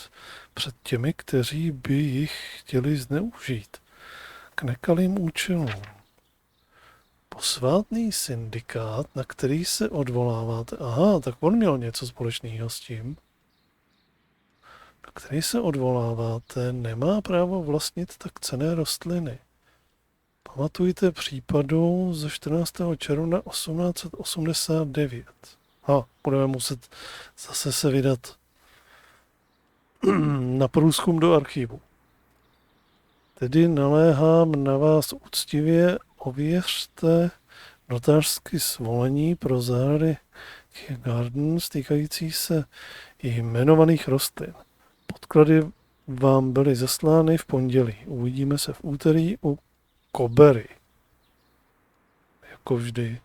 před těmi, kteří by jich chtěli zneužít k nekalým účelům. Posvátný syndikát, na který se odvoláváte, aha, tak on měl něco společného s tím, na který se odvoláváte, nemá právo vlastnit tak cenné rostliny. Pamatujte případu ze 14. června 1889. Budeme muset zase se vydat na průzkum do archivu. Tedy naléhám na vás úctivě, ověřte notářsky svolení pro zahrady Gardens týkající se jmenovaných rostlin. Podklady vám byly zaslány v pondělí. Uvidíme se v úterý u Kobery. Jako vždy.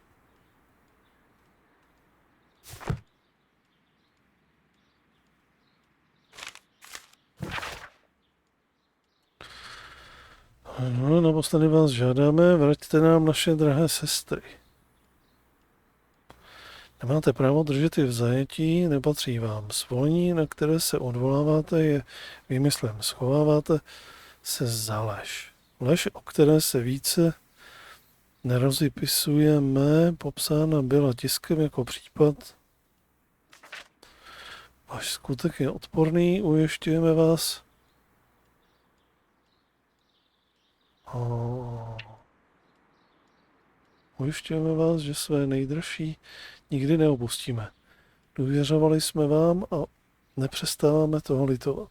No, naposledy vás žádáme, vraťte nám naše drahé sestry. Nemáte právo držet je v zajetí, nepatří vám. Svolení, na které se odvoláváte, je výmyslem. Schováváte se za lež. Lež, o které se více nerozipisujeme, popsána byla tiskem jako případ. Váš skutek je odporný, ujišťujeme vás. Ujišťujeme vás, že své nejdražší nikdy neopustíme. Důvěřovali jsme vám a nepřestáváme toho litovat.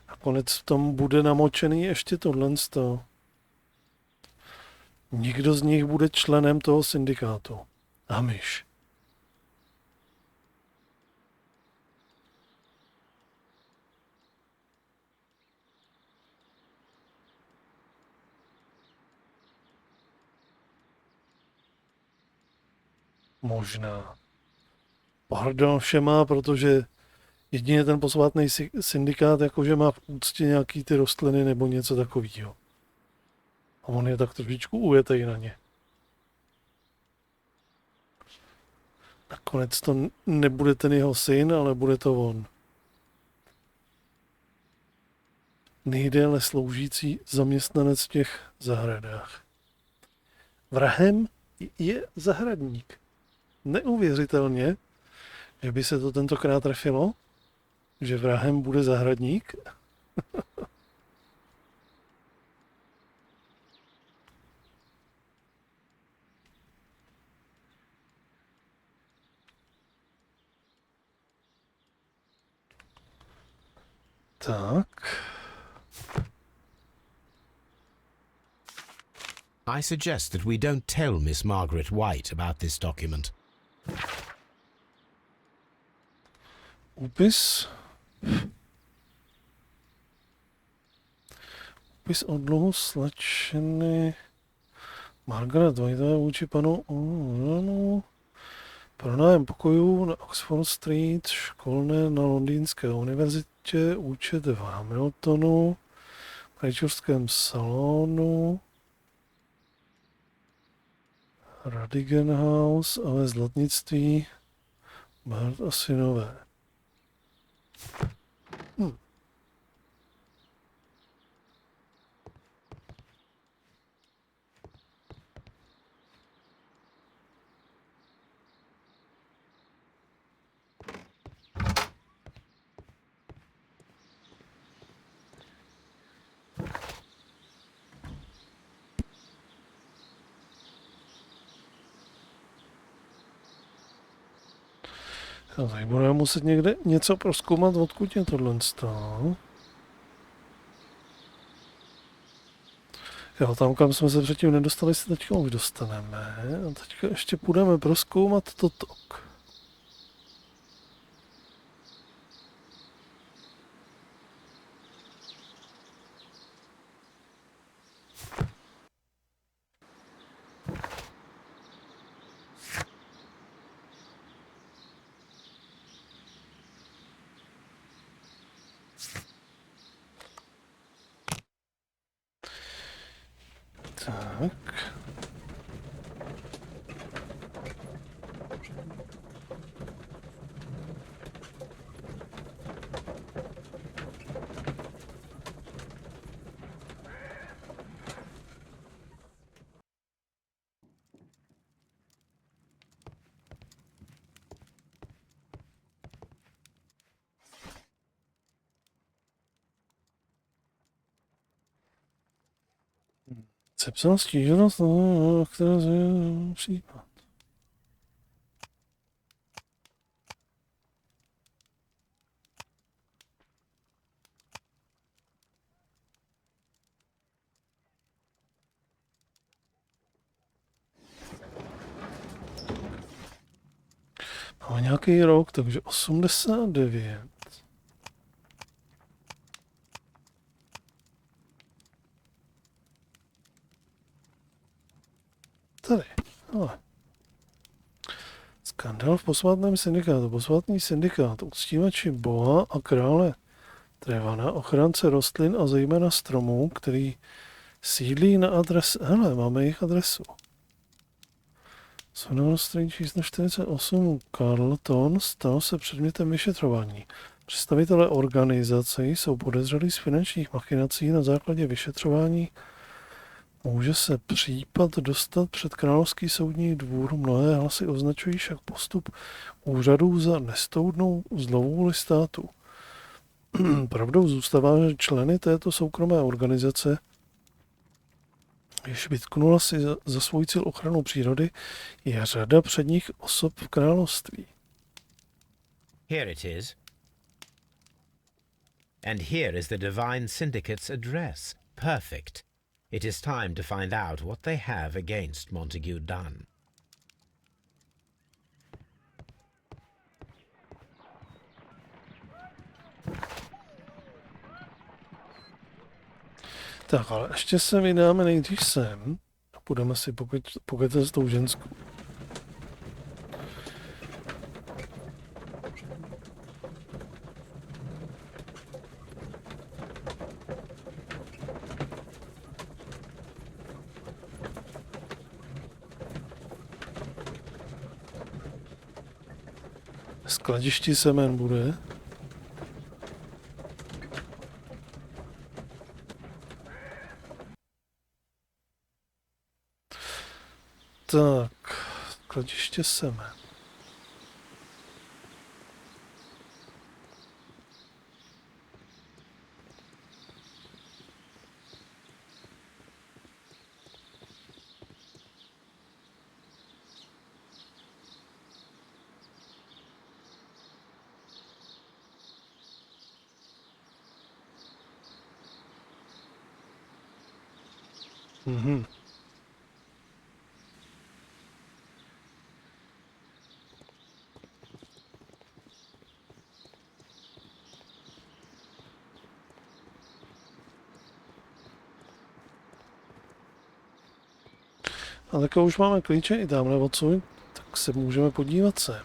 Nakonec v tom bude namočený ještě tohle. Nikdo z nich bude členem toho syndikátu. Hamiš. Možná. Pardon všema, protože jedině ten posvátný syndikát jakože má v úctě nějaký ty rostliny nebo něco takového. A on je tak trošičku ujetej na ně. Nakonec to nebude ten jeho syn, ale bude to on. Nejdéle sloužící zaměstnanec v těch zahradách. Vrahem je zahradník. Neuvěřitelně, že by se to tentokrát trefilo, že vrahem bude zahradník. Tak. I suggest that we don't tell Miss Margaret White about this document. Úpis. Úpis o dluhu slečny Margaret Whiteové vůči panu pronájem pokojů na Oxford Street, školné na Londýnské univerzitě, účet v Hamiltonu, v rejčovském salonu, Radigan House a ve zlatnictví Bart a synové. Tady budeme muset někde něco prozkoumat, odkud je tohle stalo. Jo, tam, kam jsme se předtím nedostali, se teďka už dostaneme. A teďka ještě půjdeme prozkoumat toto. Tak. Sepsal stížnost, která je případ. Máme nějaký rok, takže 89. Hele. Skandál v posvátném syndikátu. Posvátný syndikát, uctívači boha a krále Trevana, ochránce rostlin a zejména stromů, který sídlí na adresu. Hele, máme jejich adresu. Sonorostring číslo 48 Carlton stal se předmětem vyšetřování. Představitelé organizace jsou podezřelí z finančních machinací. Na základě vyšetřování může se případ dostat před Královský soudní dvůr. Mnohé hlasy označují však postup úřadů za nestoudnou zlovůli státu. Pravdou zůstává, že členy této soukromé organizace, jež vytknula si za svůj cíl ochranu přírody, je řada předních osob v království. Here it is. And here is the Divine Syndicate's address. Perfect. It is time to find out what they have against Montague Dunn. Tak, ale ještě se vydáme nejdřív sem a půjdeme si pokecat s tou ženskou. Skladišti semen bude. Tak, skladiště semen. Mhm. A tak už máme klíče i tamhle odsud, tak se můžeme podívat sem.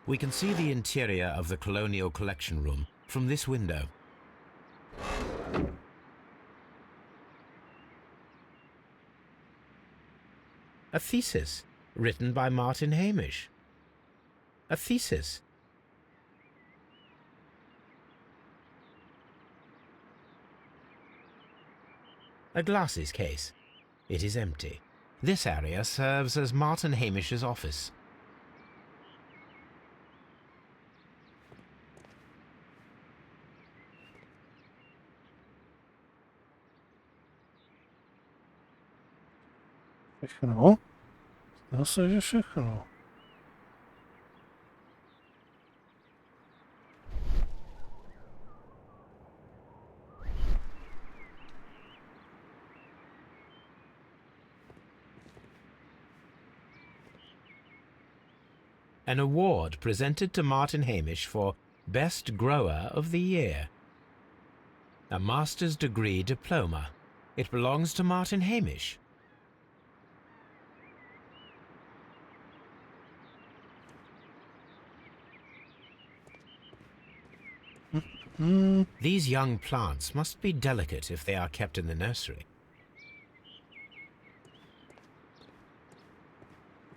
We can see the interior of the Colonial Collection Room from this window. A thesis written by Martin Hamish. A thesis. A glasses case. It is empty. This area serves as Martin Hamish's office. Všechno? Zdá se, že všechno. An award presented to Martin Hamish for Best Grower of the Year. A master's degree diploma. It belongs to Martin Hamish. These young plants must be delicate if they are kept in the nursery.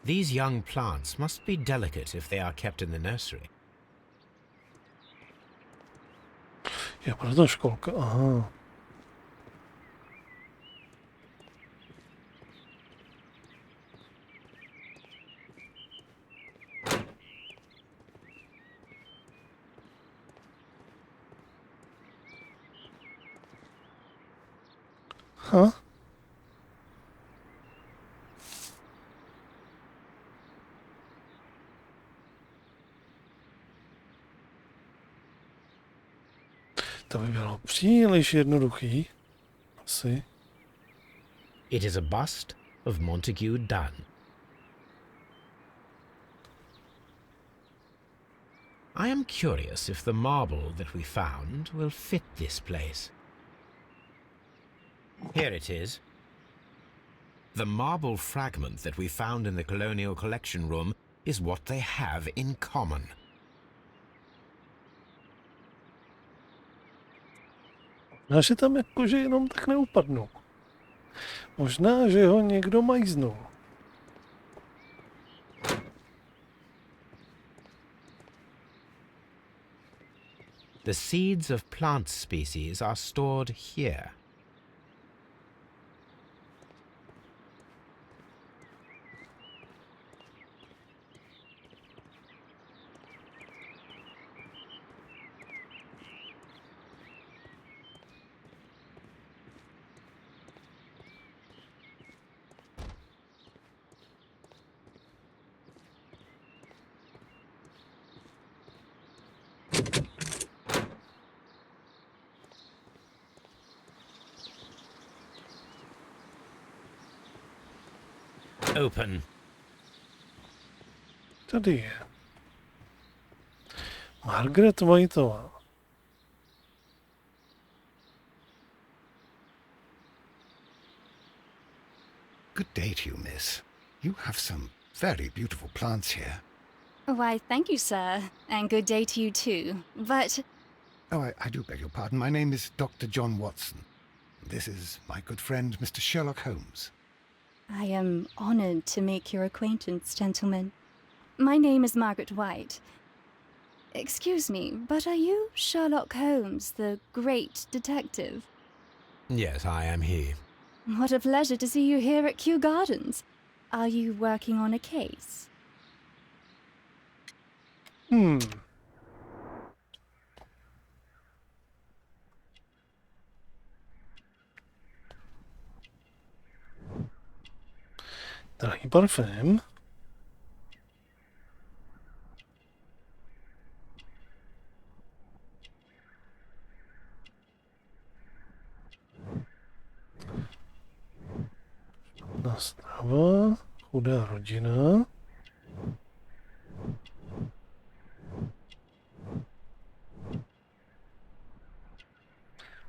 These young plants must be delicate if they are kept in the nursery. Je proto školka, aha. Huh? To by bylo příliš jednoduchý. Asi. It is a bust of Montague Dunn. I am curious if the marble that we found will fit this place. Here it is. The marble fragment that we found in the Colonial Collection Room is what they have in common. Naše tam jakože jenom tak neupadnou. Možná, že ho někdo majznul. The seeds of plant species are stored here. Open. Tady je. Margaret Whiteová. Good day to you, miss. You have some very beautiful plants here. Why, thank you, sir. And good day to you too. But... Oh, I do beg your pardon. My name is Dr. John Watson. This is my good friend, Mr. Sherlock Holmes. I am honored to make your acquaintance, gentlemen. My name is Margaret White. Excuse me, but are you Sherlock Holmes, the great detective? Yes, I am he. What a pleasure to see you here at Kew Gardens. Are you working on a case? Drahý parfém. Špatná strava, chudá rodina.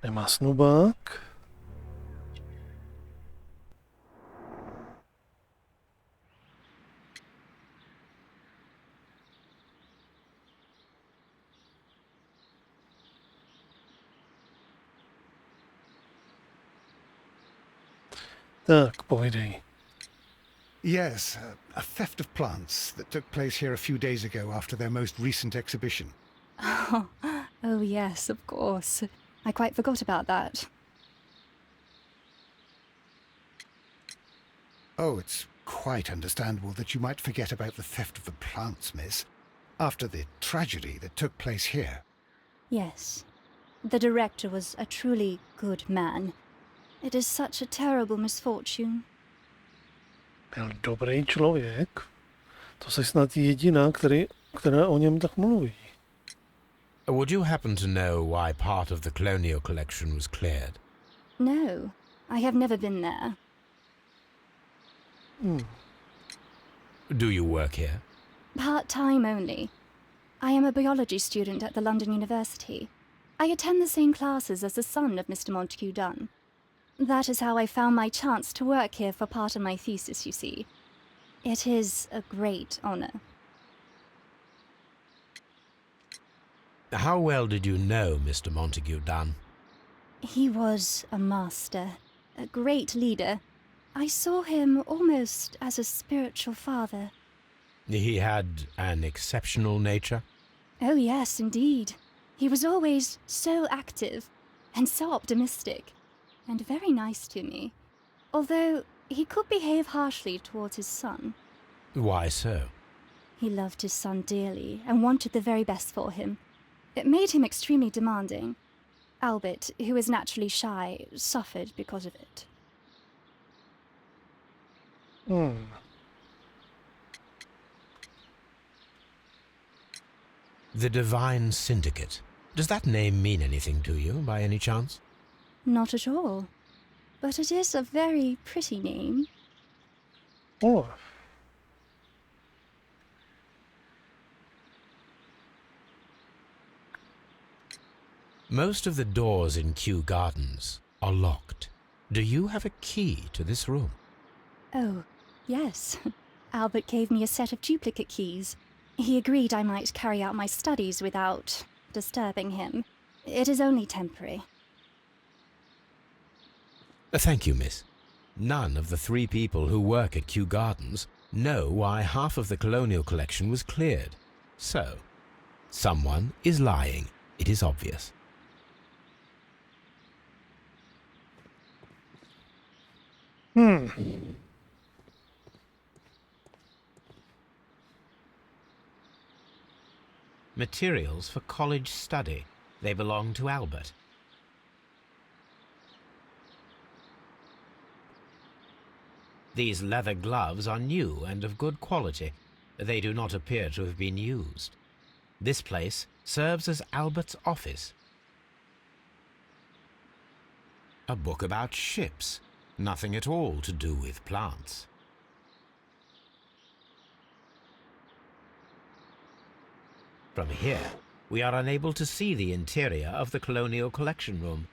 Nemá snubák. Tak, povídej. Yes, a theft of plants that took place here a few days ago after their most recent exhibition. Oh yes, of course. I quite forgot about that. Oh, it's quite understandable that you might forget about the theft of the plants, miss, after the tragedy that took place here. Yes. The director was a truly good man. It is such a terrible misfortune. Byl dobrý člověk. To jsi snad jediná, která o něm tak mluví. Would you happen to know why part of the colonial collection was cleared? No, I have never been there. Do you work here? Part-time only. I am a biology student at the London University. I attend the same classes as the son of Mr. Montague Dunn. That is how I found my chance to work here for part of my thesis, you see. It is a great honour. How well did you know Mr. Montague Dunn? He was a master, a great leader. I saw him almost as a spiritual father. He had an exceptional nature? Oh yes, indeed. He was always so active and so optimistic. And very nice to me, although he could behave harshly towards his son. Why so? He loved his son dearly and wanted the very best for him. It made him extremely demanding. Albert, who is naturally shy, suffered because of it. The Divine Syndicate. Does that name mean anything to you, by any chance? Not at all. But it is a very pretty name. Oh. Most of the doors in Kew Gardens are locked. Do you have a key to this room? Oh, yes. Albert gave me a set of duplicate keys. He agreed I might carry out my studies without disturbing him. It is only temporary. Thank you, miss. None of the 3 people who work at Kew Gardens know why half of the colonial collection was cleared. So, someone is lying. It is obvious. Materials for college study. They belong to Albert. These leather gloves are new and of good quality. They do not appear to have been used. This place serves as Albert's office. A book about ships. Nothing at all to do with plants. From here, we are unable to see the interior of the colonial collection room.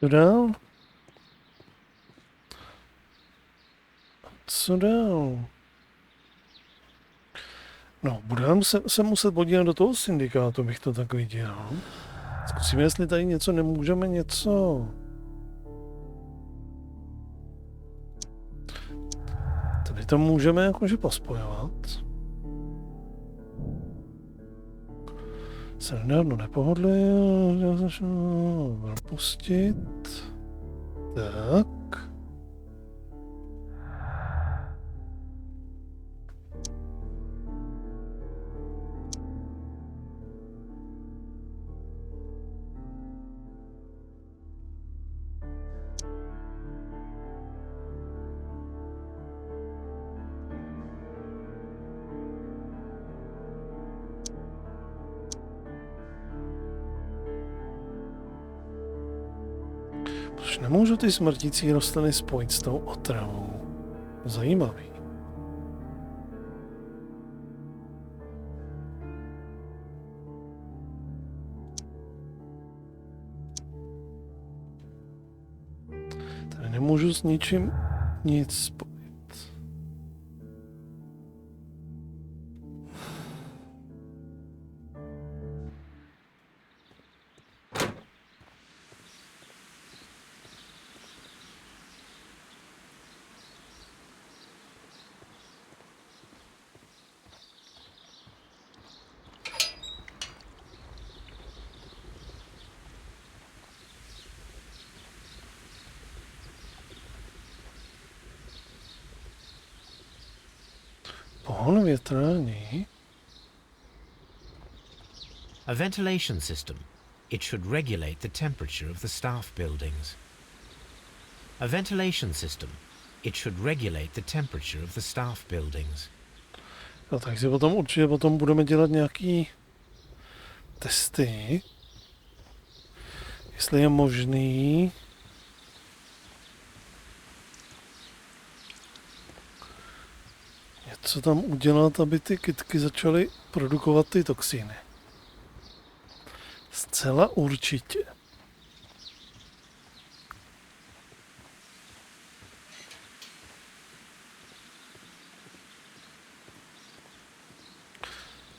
Co dál? Co dál? No, budeme se muset podívat do toho syndikátu, bych to tak viděl. Zkusíme, jestli tady něco nemůžeme něco... Tady to můžeme jakože pospojovat. Se nedávno nepohodlil, propustit. Tak. Proč nemůžu ty smrtící rostliny spojit s tou otravou? Zajímavý. Tady nemůžu s ničím nic spojit. Pohon větrání. A ventilation system. It should regulate the temperature of the staff buildings. A ventilation system. It should regulate the temperature of the staff buildings. No, takže potom určitě budeme dělat nějaký testy. Jestli je možný něco tam udělat, aby ty kytky začaly produkovat ty toxíny. Zcela určitě.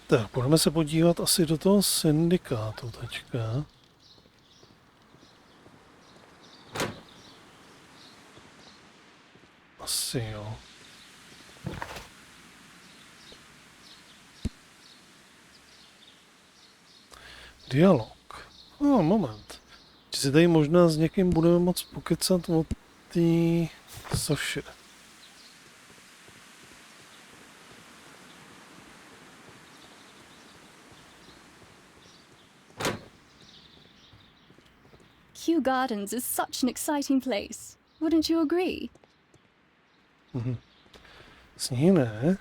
Tak, budeme se podívat asi do toho syndikátu teďka. Asi jo. Dialog. Moment. Že si tady možná s někým budeme moct pokecat o té soše. Kew Gardens is such an exciting place. Wouldn't you agree? S ní ne.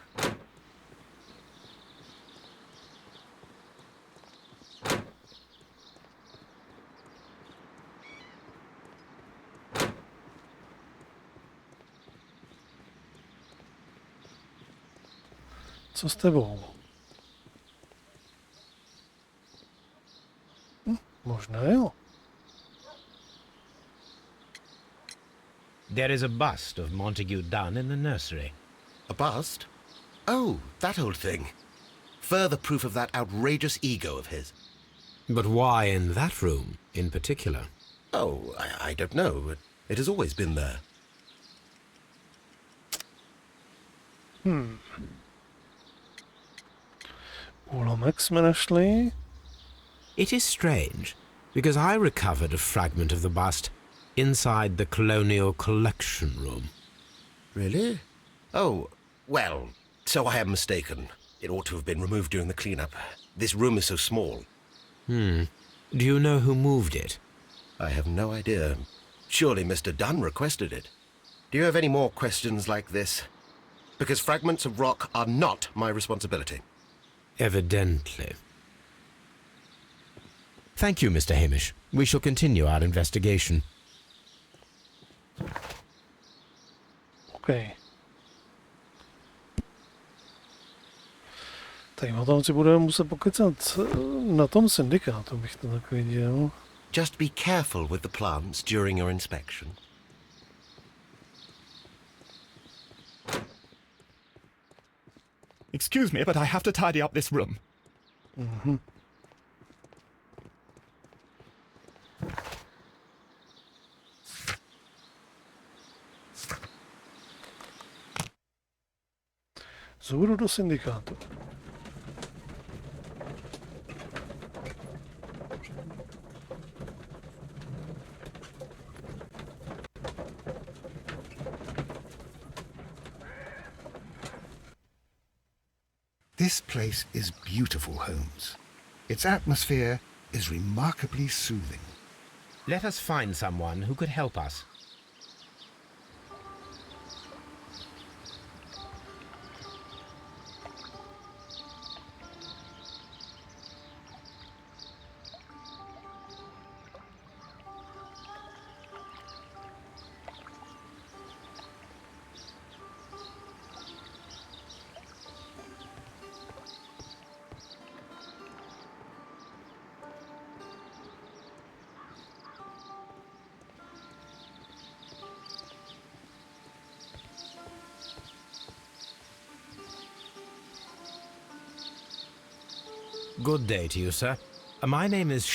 Co s tebou? Možná jo. There is a bust of Montague Dunn in the nursery. A bust? Oh, that old thing. Further proof of that outrageous ego of his. But why in that room in particular? Oh, I don't know. It has always been there. Úlomek jsme našli. It is strange, because I recovered a fragment of the bust inside the Colonial Collection Room. Really? Oh, well, so I am mistaken. It ought to have been removed during the cleanup. This room is so small. Do you know who moved it? I have no idea. Surely Mr. Dunn requested it. Do you have any more questions like this? Because fragments of rock are not my responsibility. Evidently. Thank you, Mr. Hamish. We shall continue our investigation. OK. Tak o tom si budeme muset pokecat na tom syndikátu, bych to tak viděl. Just be careful with the plants during your inspection. Excuse me, but I have to tidy up this room. Zůru do syndikátu. This place is beautiful, Holmes. Its atmosphere is remarkably soothing. Let us find someone who could help us. Good day to you, sir. My name is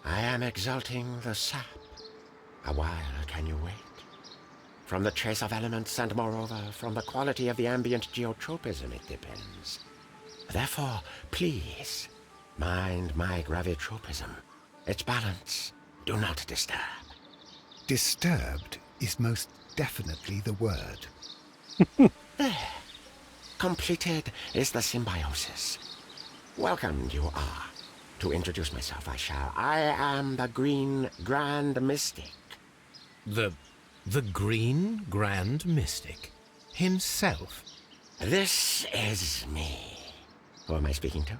I am exalting the sap. A while can you wait? From the trace of elements and moreover from the quality of the ambient geotropism it depends. Therefore, please, mind my gravitropism. Its balance, do not disturb. Disturbed is most definitely the word. There. Completed is the symbiosis. Welcome you are. To introduce myself I shall. I am the Green Grand Mystic. The Green Grand Mystic himself. This is me. Who am I speaking to?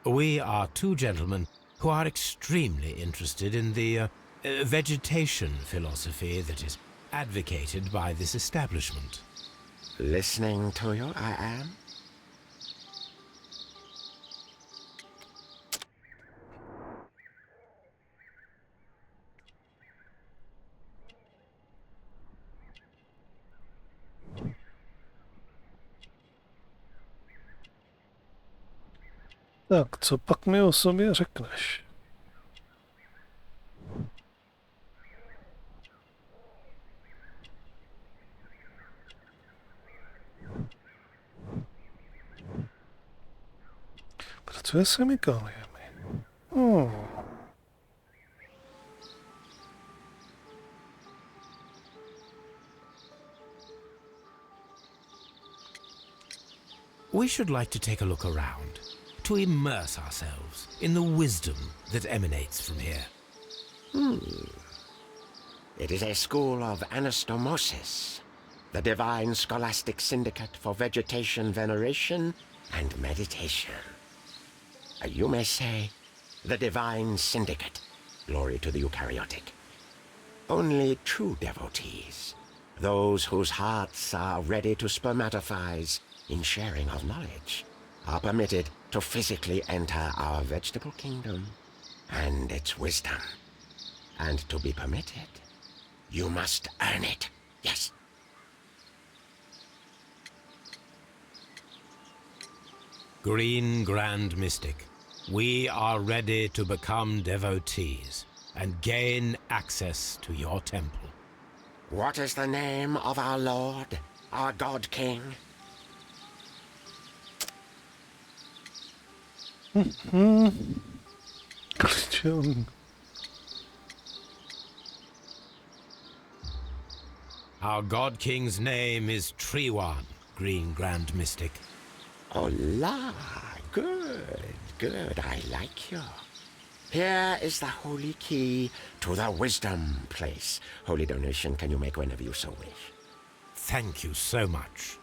We are two gentlemen who are extremely interested in the vegetation philosophy that is advocated by this establishment. Listening to you, I am. Tak, co pak mi o sobě řekneš? Pracuje s chemikáliemi. We should like to take a look around, to immerse ourselves in the wisdom that emanates from here. It is a school of anastomosis, the divine scholastic syndicate for vegetation veneration and meditation. You may say, the divine syndicate, glory to the eukaryotic. Only true devotees, those whose hearts are ready to spermatophize in sharing of knowledge, are permitted to physically enter our vegetable kingdom and its wisdom. And to be permitted, you must earn it. Yes. Green Grand Mystic, we are ready to become devotees and gain access to your temple. What is the name of our Lord, our God King? Christian. Our God King's name is Treewan, Green Grand Mystic. Oh la, good, I like you. Here is the holy key to the wisdom place. Holy donation can you make whenever you so wish. Thank you so much.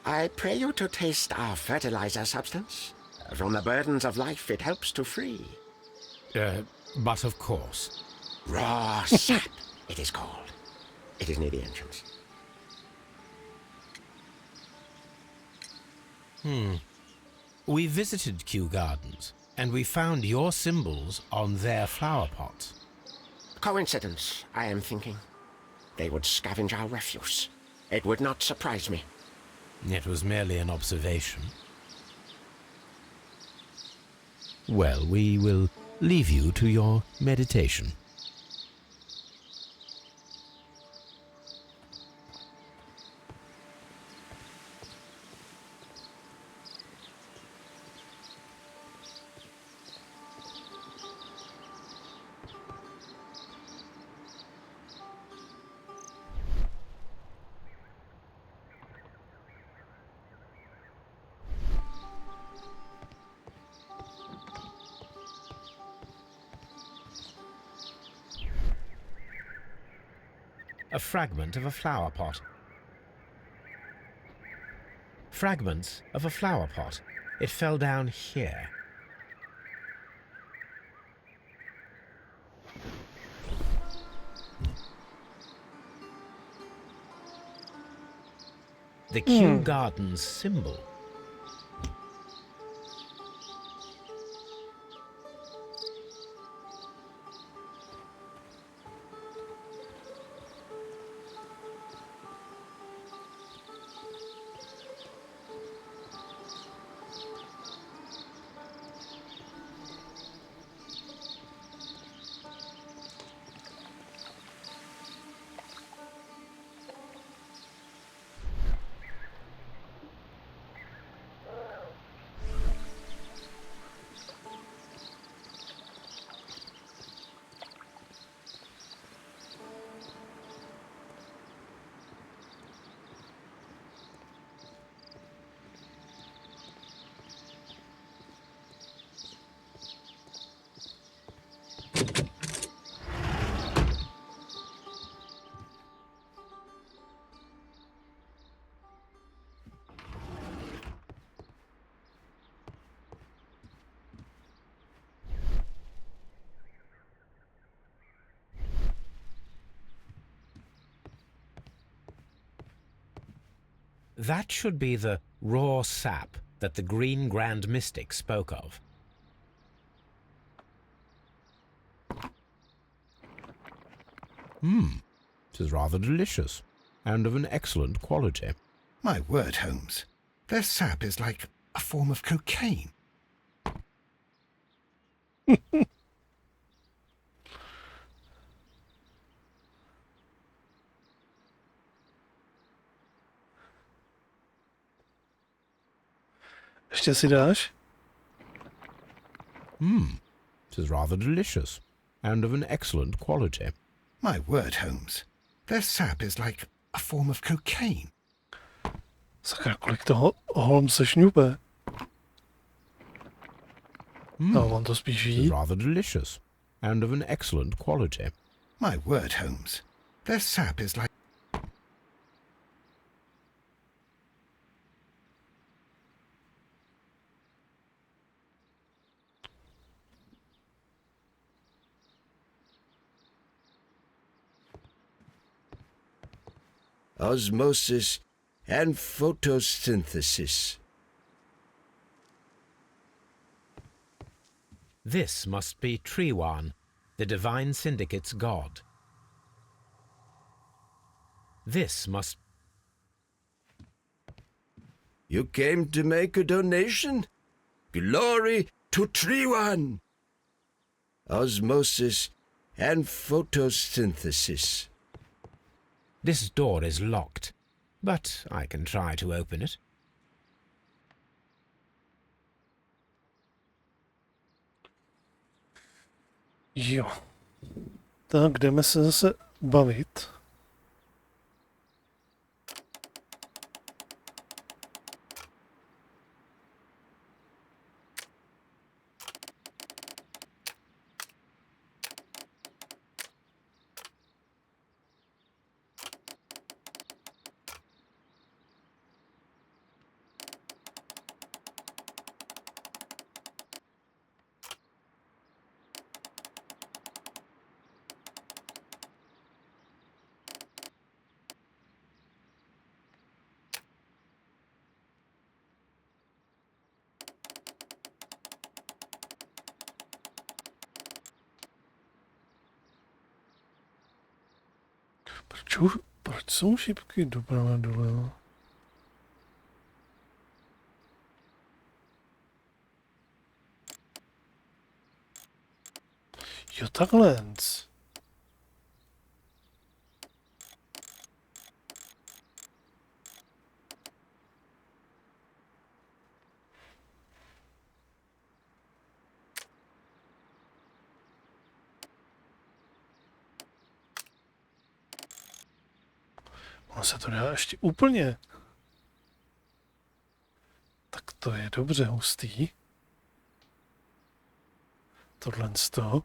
I pray you to taste our fertilizer substance. From the burdens of life it helps to free. But of course. Raw sap, it is called. It is near the entrance. We visited Kew Gardens, and we found your symbols on their flower pots. Coincidence, I am thinking. They would scavenge our refuse. It would not surprise me. It was merely an observation. Well, we will leave you to your meditation. A fragment of a flower pot. Fragments of a flower pot. It fell down here. The Kew Gardens symbol. That should be the raw sap that the Green Grand Mystic spoke of. It is rather delicious, and of an excellent quality. My word, Holmes. Their sap is like a form of cocaine. Ještě si dáš? It is rather delicious, and of an excellent quality. My word, Holmes. Their sap is like a form of cocaine. Sakra, kolik toho Holmese šňupe. No, on to spíš It's jí. rather delicious and of an excellent quality. My word, Holmes. Their sap is like... Osmosis and photosynthesis. This must be Trewan, the Divine Syndicate's god. This must... You came to make a donation? Glory to Trewan! Osmosis and photosynthesis. This door is locked, but I can try to open it. Jo. Tak jdeme se zase bavit. Proč jsou šipky doprava dole? Jo, takhle. Ono se to dá ještě úplně. Tak to je dobře hustý. Tohle z toho.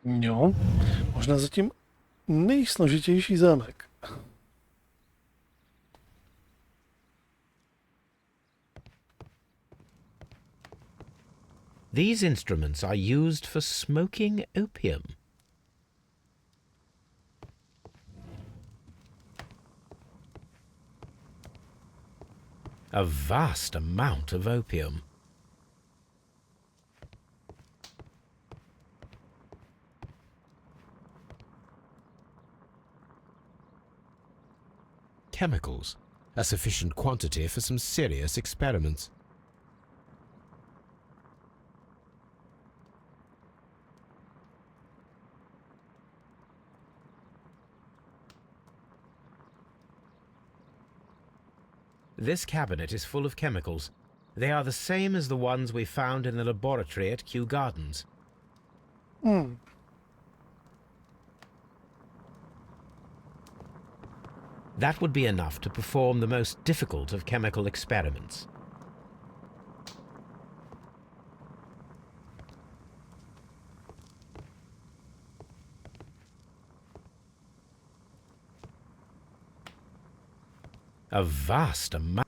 Jo, možná zatím nejsložitější zámek. These instruments are used for smoking opium. A vast amount of opium. Chemicals, a sufficient quantity for some serious experiments. This cabinet is full of chemicals. They are the same as the ones we found in the laboratory at Kew Gardens. That would be enough to perform the most difficult of chemical experiments. A vast amount.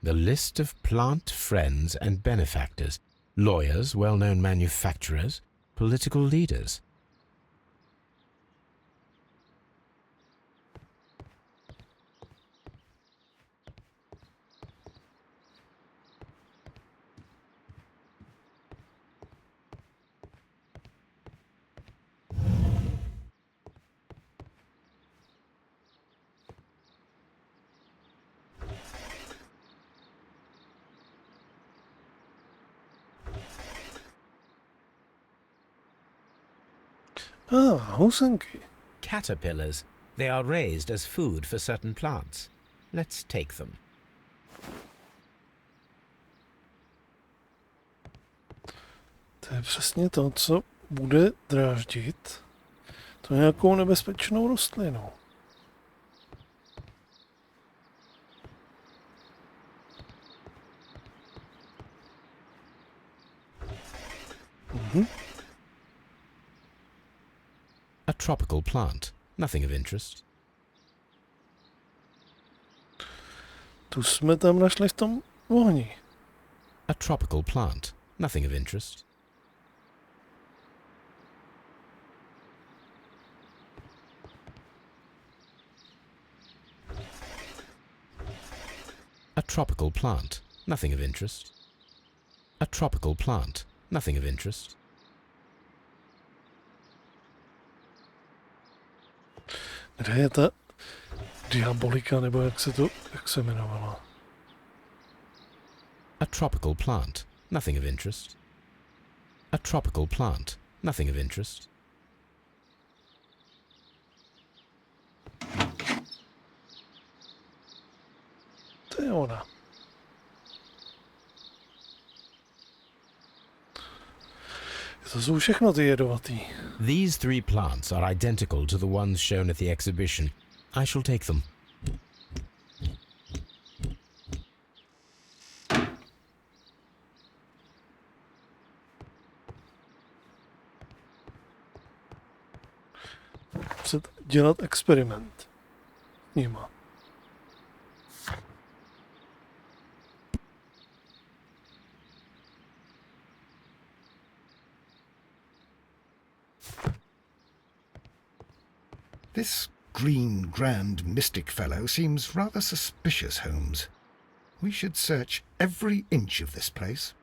The list of plant friends and benefactors, lawyers, well-known manufacturers, political leaders. Housenky. Caterpillars. They are raised as food for certain plants. Let's take them. To je přesně to, co bude dráždit to nějakou nebezpečnou rostlinu. A tropical plant. Nothing of interest. Tu jsme tam našli v tom ohni. A tropical plant. Nothing of interest. A tropical plant. Nothing of interest. A tropical plant. Nothing of interest. Kde je ta diabolika, nebo jak se jmenovala? A tropical plant. Nothing of interest. A tropical plant. Nothing of interest. To je ona. To jsou všechno ty jedovatý. These three plants are identical to the ones shown at the exhibition. I shall take them. Muset dělat experiment. Nima. This green, grand, mystic fellow seems rather suspicious, Holmes. We should search every inch of this place.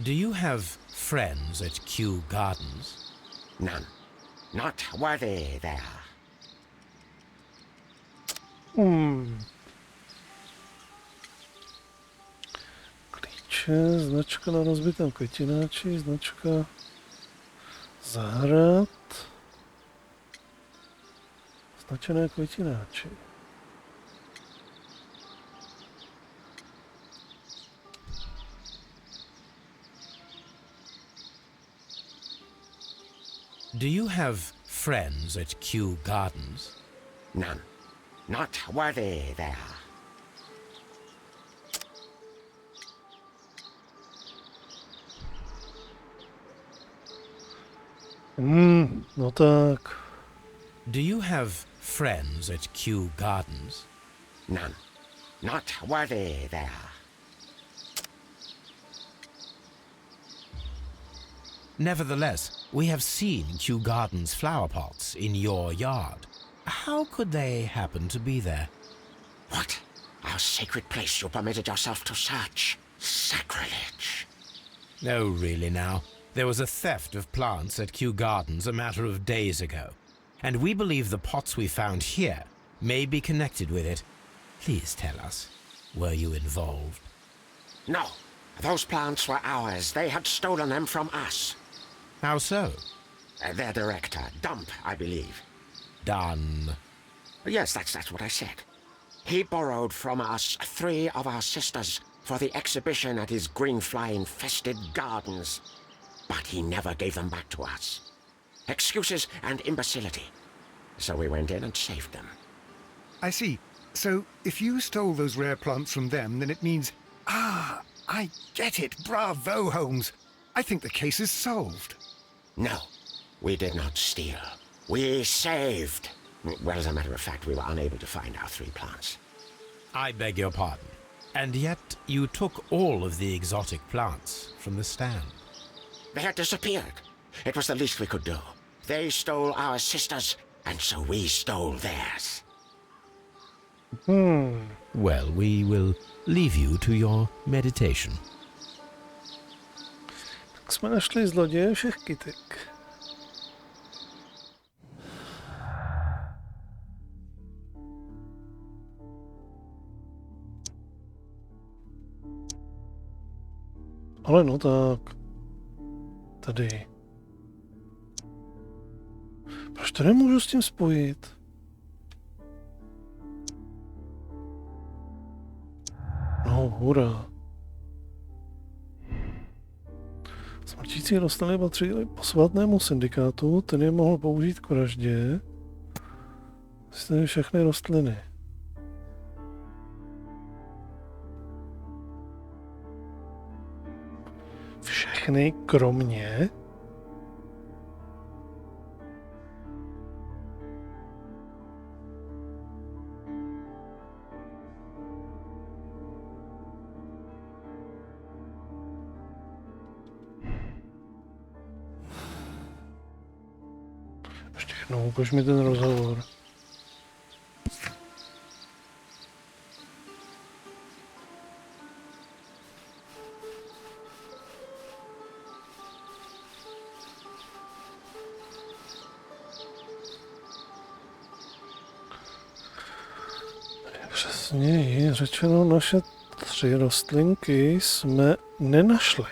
Do you have friends at Kew Gardens? None. Not worthy there. Klíče, značka na rozbitém květináči, značka zahrad, značené květináči. Do you have friends at Kew Gardens? None. Not worthy there. No tak. Do you have friends at Kew Gardens? None. Not worthy there. Nevertheless, we have seen Kew Gardens flower pots in your yard. How could they happen to be there? What? Our sacred place you permitted yourself to search? Sacrilege. No, really now. There was a theft of plants at Kew Gardens a matter of days ago, and we believe the pots we found here may be connected with it. Please tell us, were you involved? No. Those plants were ours. They had stolen them from us. How so? Their director, Dump, I believe. Done. Yes, that's what I said. He borrowed from us 3 of our sisters for the exhibition at his green fly-infested gardens. But he never gave them back to us. Excuses and imbecility. So we went in and saved them. I see. So, if you stole those rare plants from them, then it means... Ah, I get it. Bravo, Holmes. I think the case is solved. No, we did not steal. We saved. Well, as a matter of fact, we were unable to find our 3 plants. I beg your pardon. And yet you took all of the exotic plants from the stand. They had disappeared. It was the least we could do. They stole our sisters, and so we stole theirs. Well, we will leave you to your meditation. Tak jsme našli zloděje všech kytek. Ale no tak. Tady. Proč to nemůžu s tím spojit? No, hurá. Smrtící rostliny patřily posvátnému syndikátu, ten je mohl použít k vraždě. Jste všechny rostliny. Všechny kromě... Ještě jednou, ukaž mi ten rozhovor. Přesněji řečeno, naše 3 rostlinky jsme nenašli.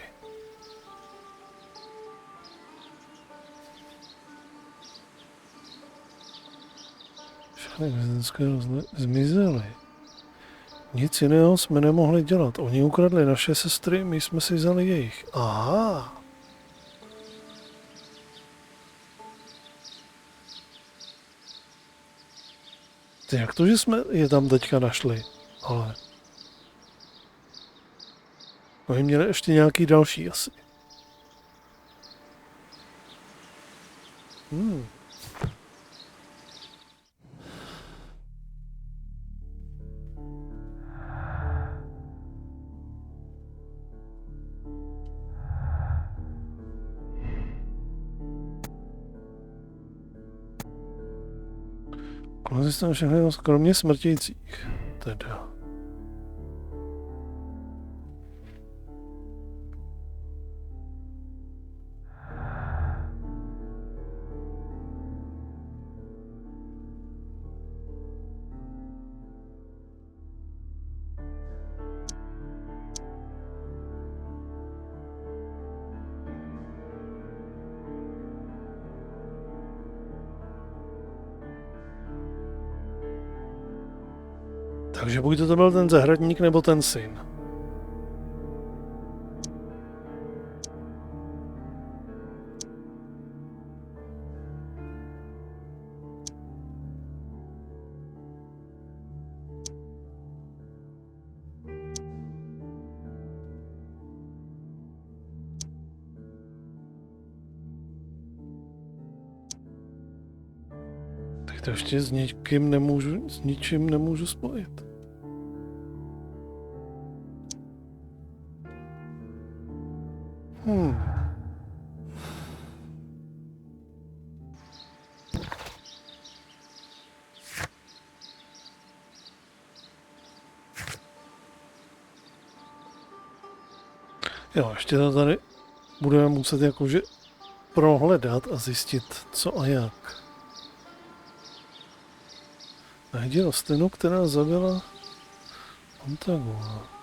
Všechny vězenské rostliny zmizely. Nic jiného jsme nemohli dělat. Oni ukradli naše sestry, my jsme si vzali jejich. Aha. Ty, jak to, že jsme je tam teďka našli? Ale... Oni měli ještě nějaký další asi. Konzistence všechny, kromě smrtících. Teda. Takže buď to byl ten zahradník, nebo ten syn. Tak to ještě s ničím nemůžu spojit. Jo, ještě to tady budeme muset jakože prohledat a zjistit, co a jak. Najdi rostlinu, která zabila Antagona.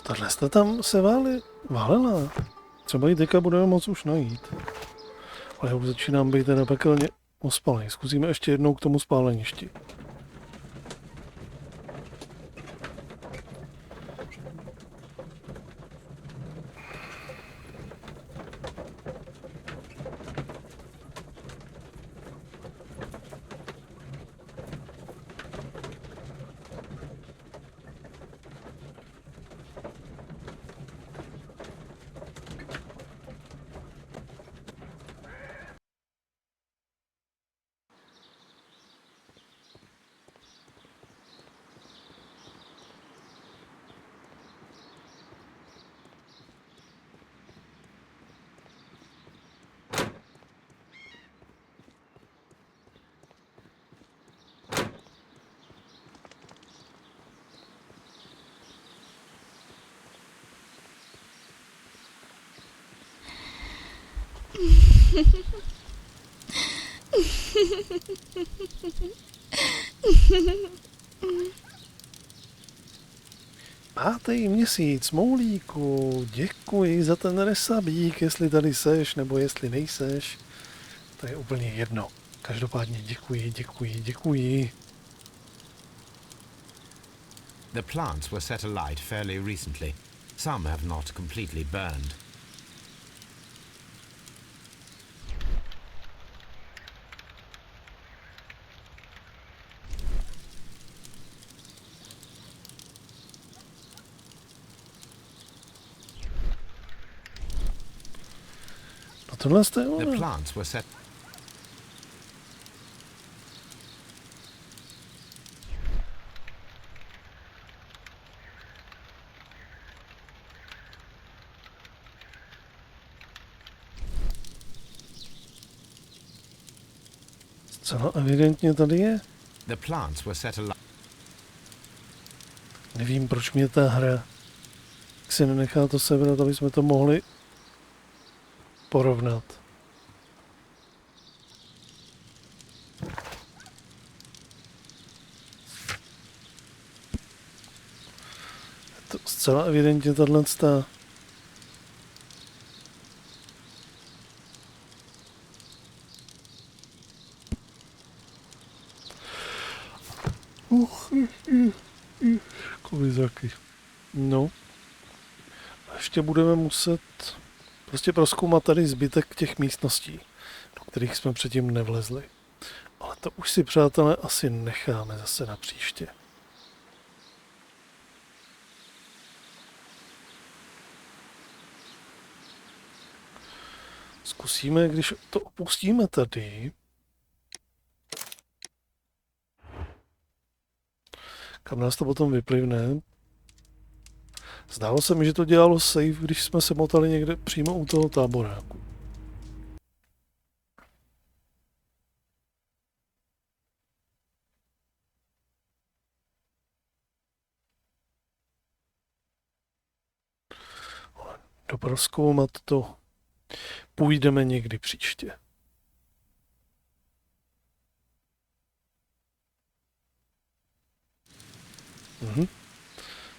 Tahle jste tam se válela. Třeba ji teďka budeme moc už najít. Ale já už začínám být teda pekelně ospalý. Zkusíme ještě jednou k tomu spáleništi. Pátý měsíc, Moulíku, děkuji za ten resabík, jestli tady seš, nebo jestli nejseš. To je úplně jedno. Každopádně děkuji. The plants were set alight fairly recently. Some have not completely burned. Tohle jste The plants were set. Zcela evidentně tady je. The plants were set alight. Nevím, proč mě ta hra si nenechá to sebrat, aby jsme to mohli porovnat. Je to zcela evidentně tato kovizáky. No. A ještě budeme muset prostě prozkoumat tady zbytek těch místností, do kterých jsme předtím nevlezli. Ale to už si, přátelé, asi necháme zase na příště. Zkusíme, když to opustíme tady, kam nás to potom vyplivne. Zdálo se mi, že to dělalo save, když jsme se motali někde přímo u toho táboráku. doprozkoumat to půjdeme někdy příště.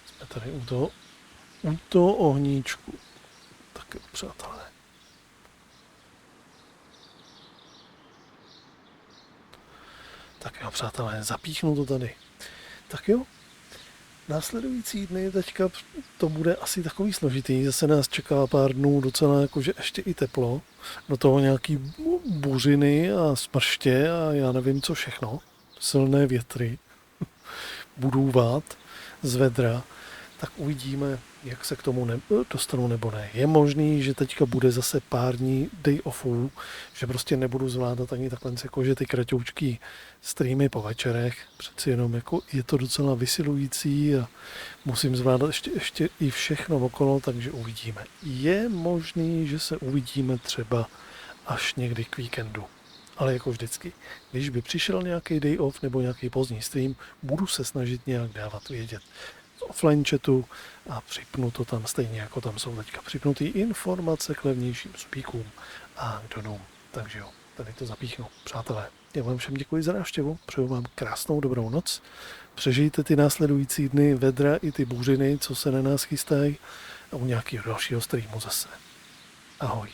Jsme tady u toho ohníčku. Tak jo, přátelé. Tak jo, přátelé, zapíchnu to tady. Tak jo, následující dny teďka to bude asi takový složitý. Zase nás čeká pár dnů docela jakože ještě i teplo. Do toho nějaký buřiny a smrště a já nevím co všechno. Silné větry. Budou vát z vedra. Tak uvidíme, jak se k tomu dostanu nebo ne. Je možný, že teďka bude zase pár dní day offů, že prostě nebudu zvládat ani takhle jako, že ty kratoučký streamy po večerech. Přeci jenom jako je to docela vysilující a musím zvládat ještě i všechno okolo, takže uvidíme. Je možný, že se uvidíme třeba až někdy k víkendu. Ale jako vždycky, když by přišel nějaký day off nebo nějaký pozdní stream, budu se snažit nějak dávat vědět z offline chatu a připnu to tam stejně, jako tam jsou teďka připnutý informace k levnějším speakům a k donům. Takže jo, tady to zapíchnu. Přátelé, já vám všem děkuji za návštěvu, přeju vám krásnou dobrou noc, přežijte ty následující dny vedra i ty bouřiny, co se na nás chystají a u nějakého dalšího streamu zase. Ahoj.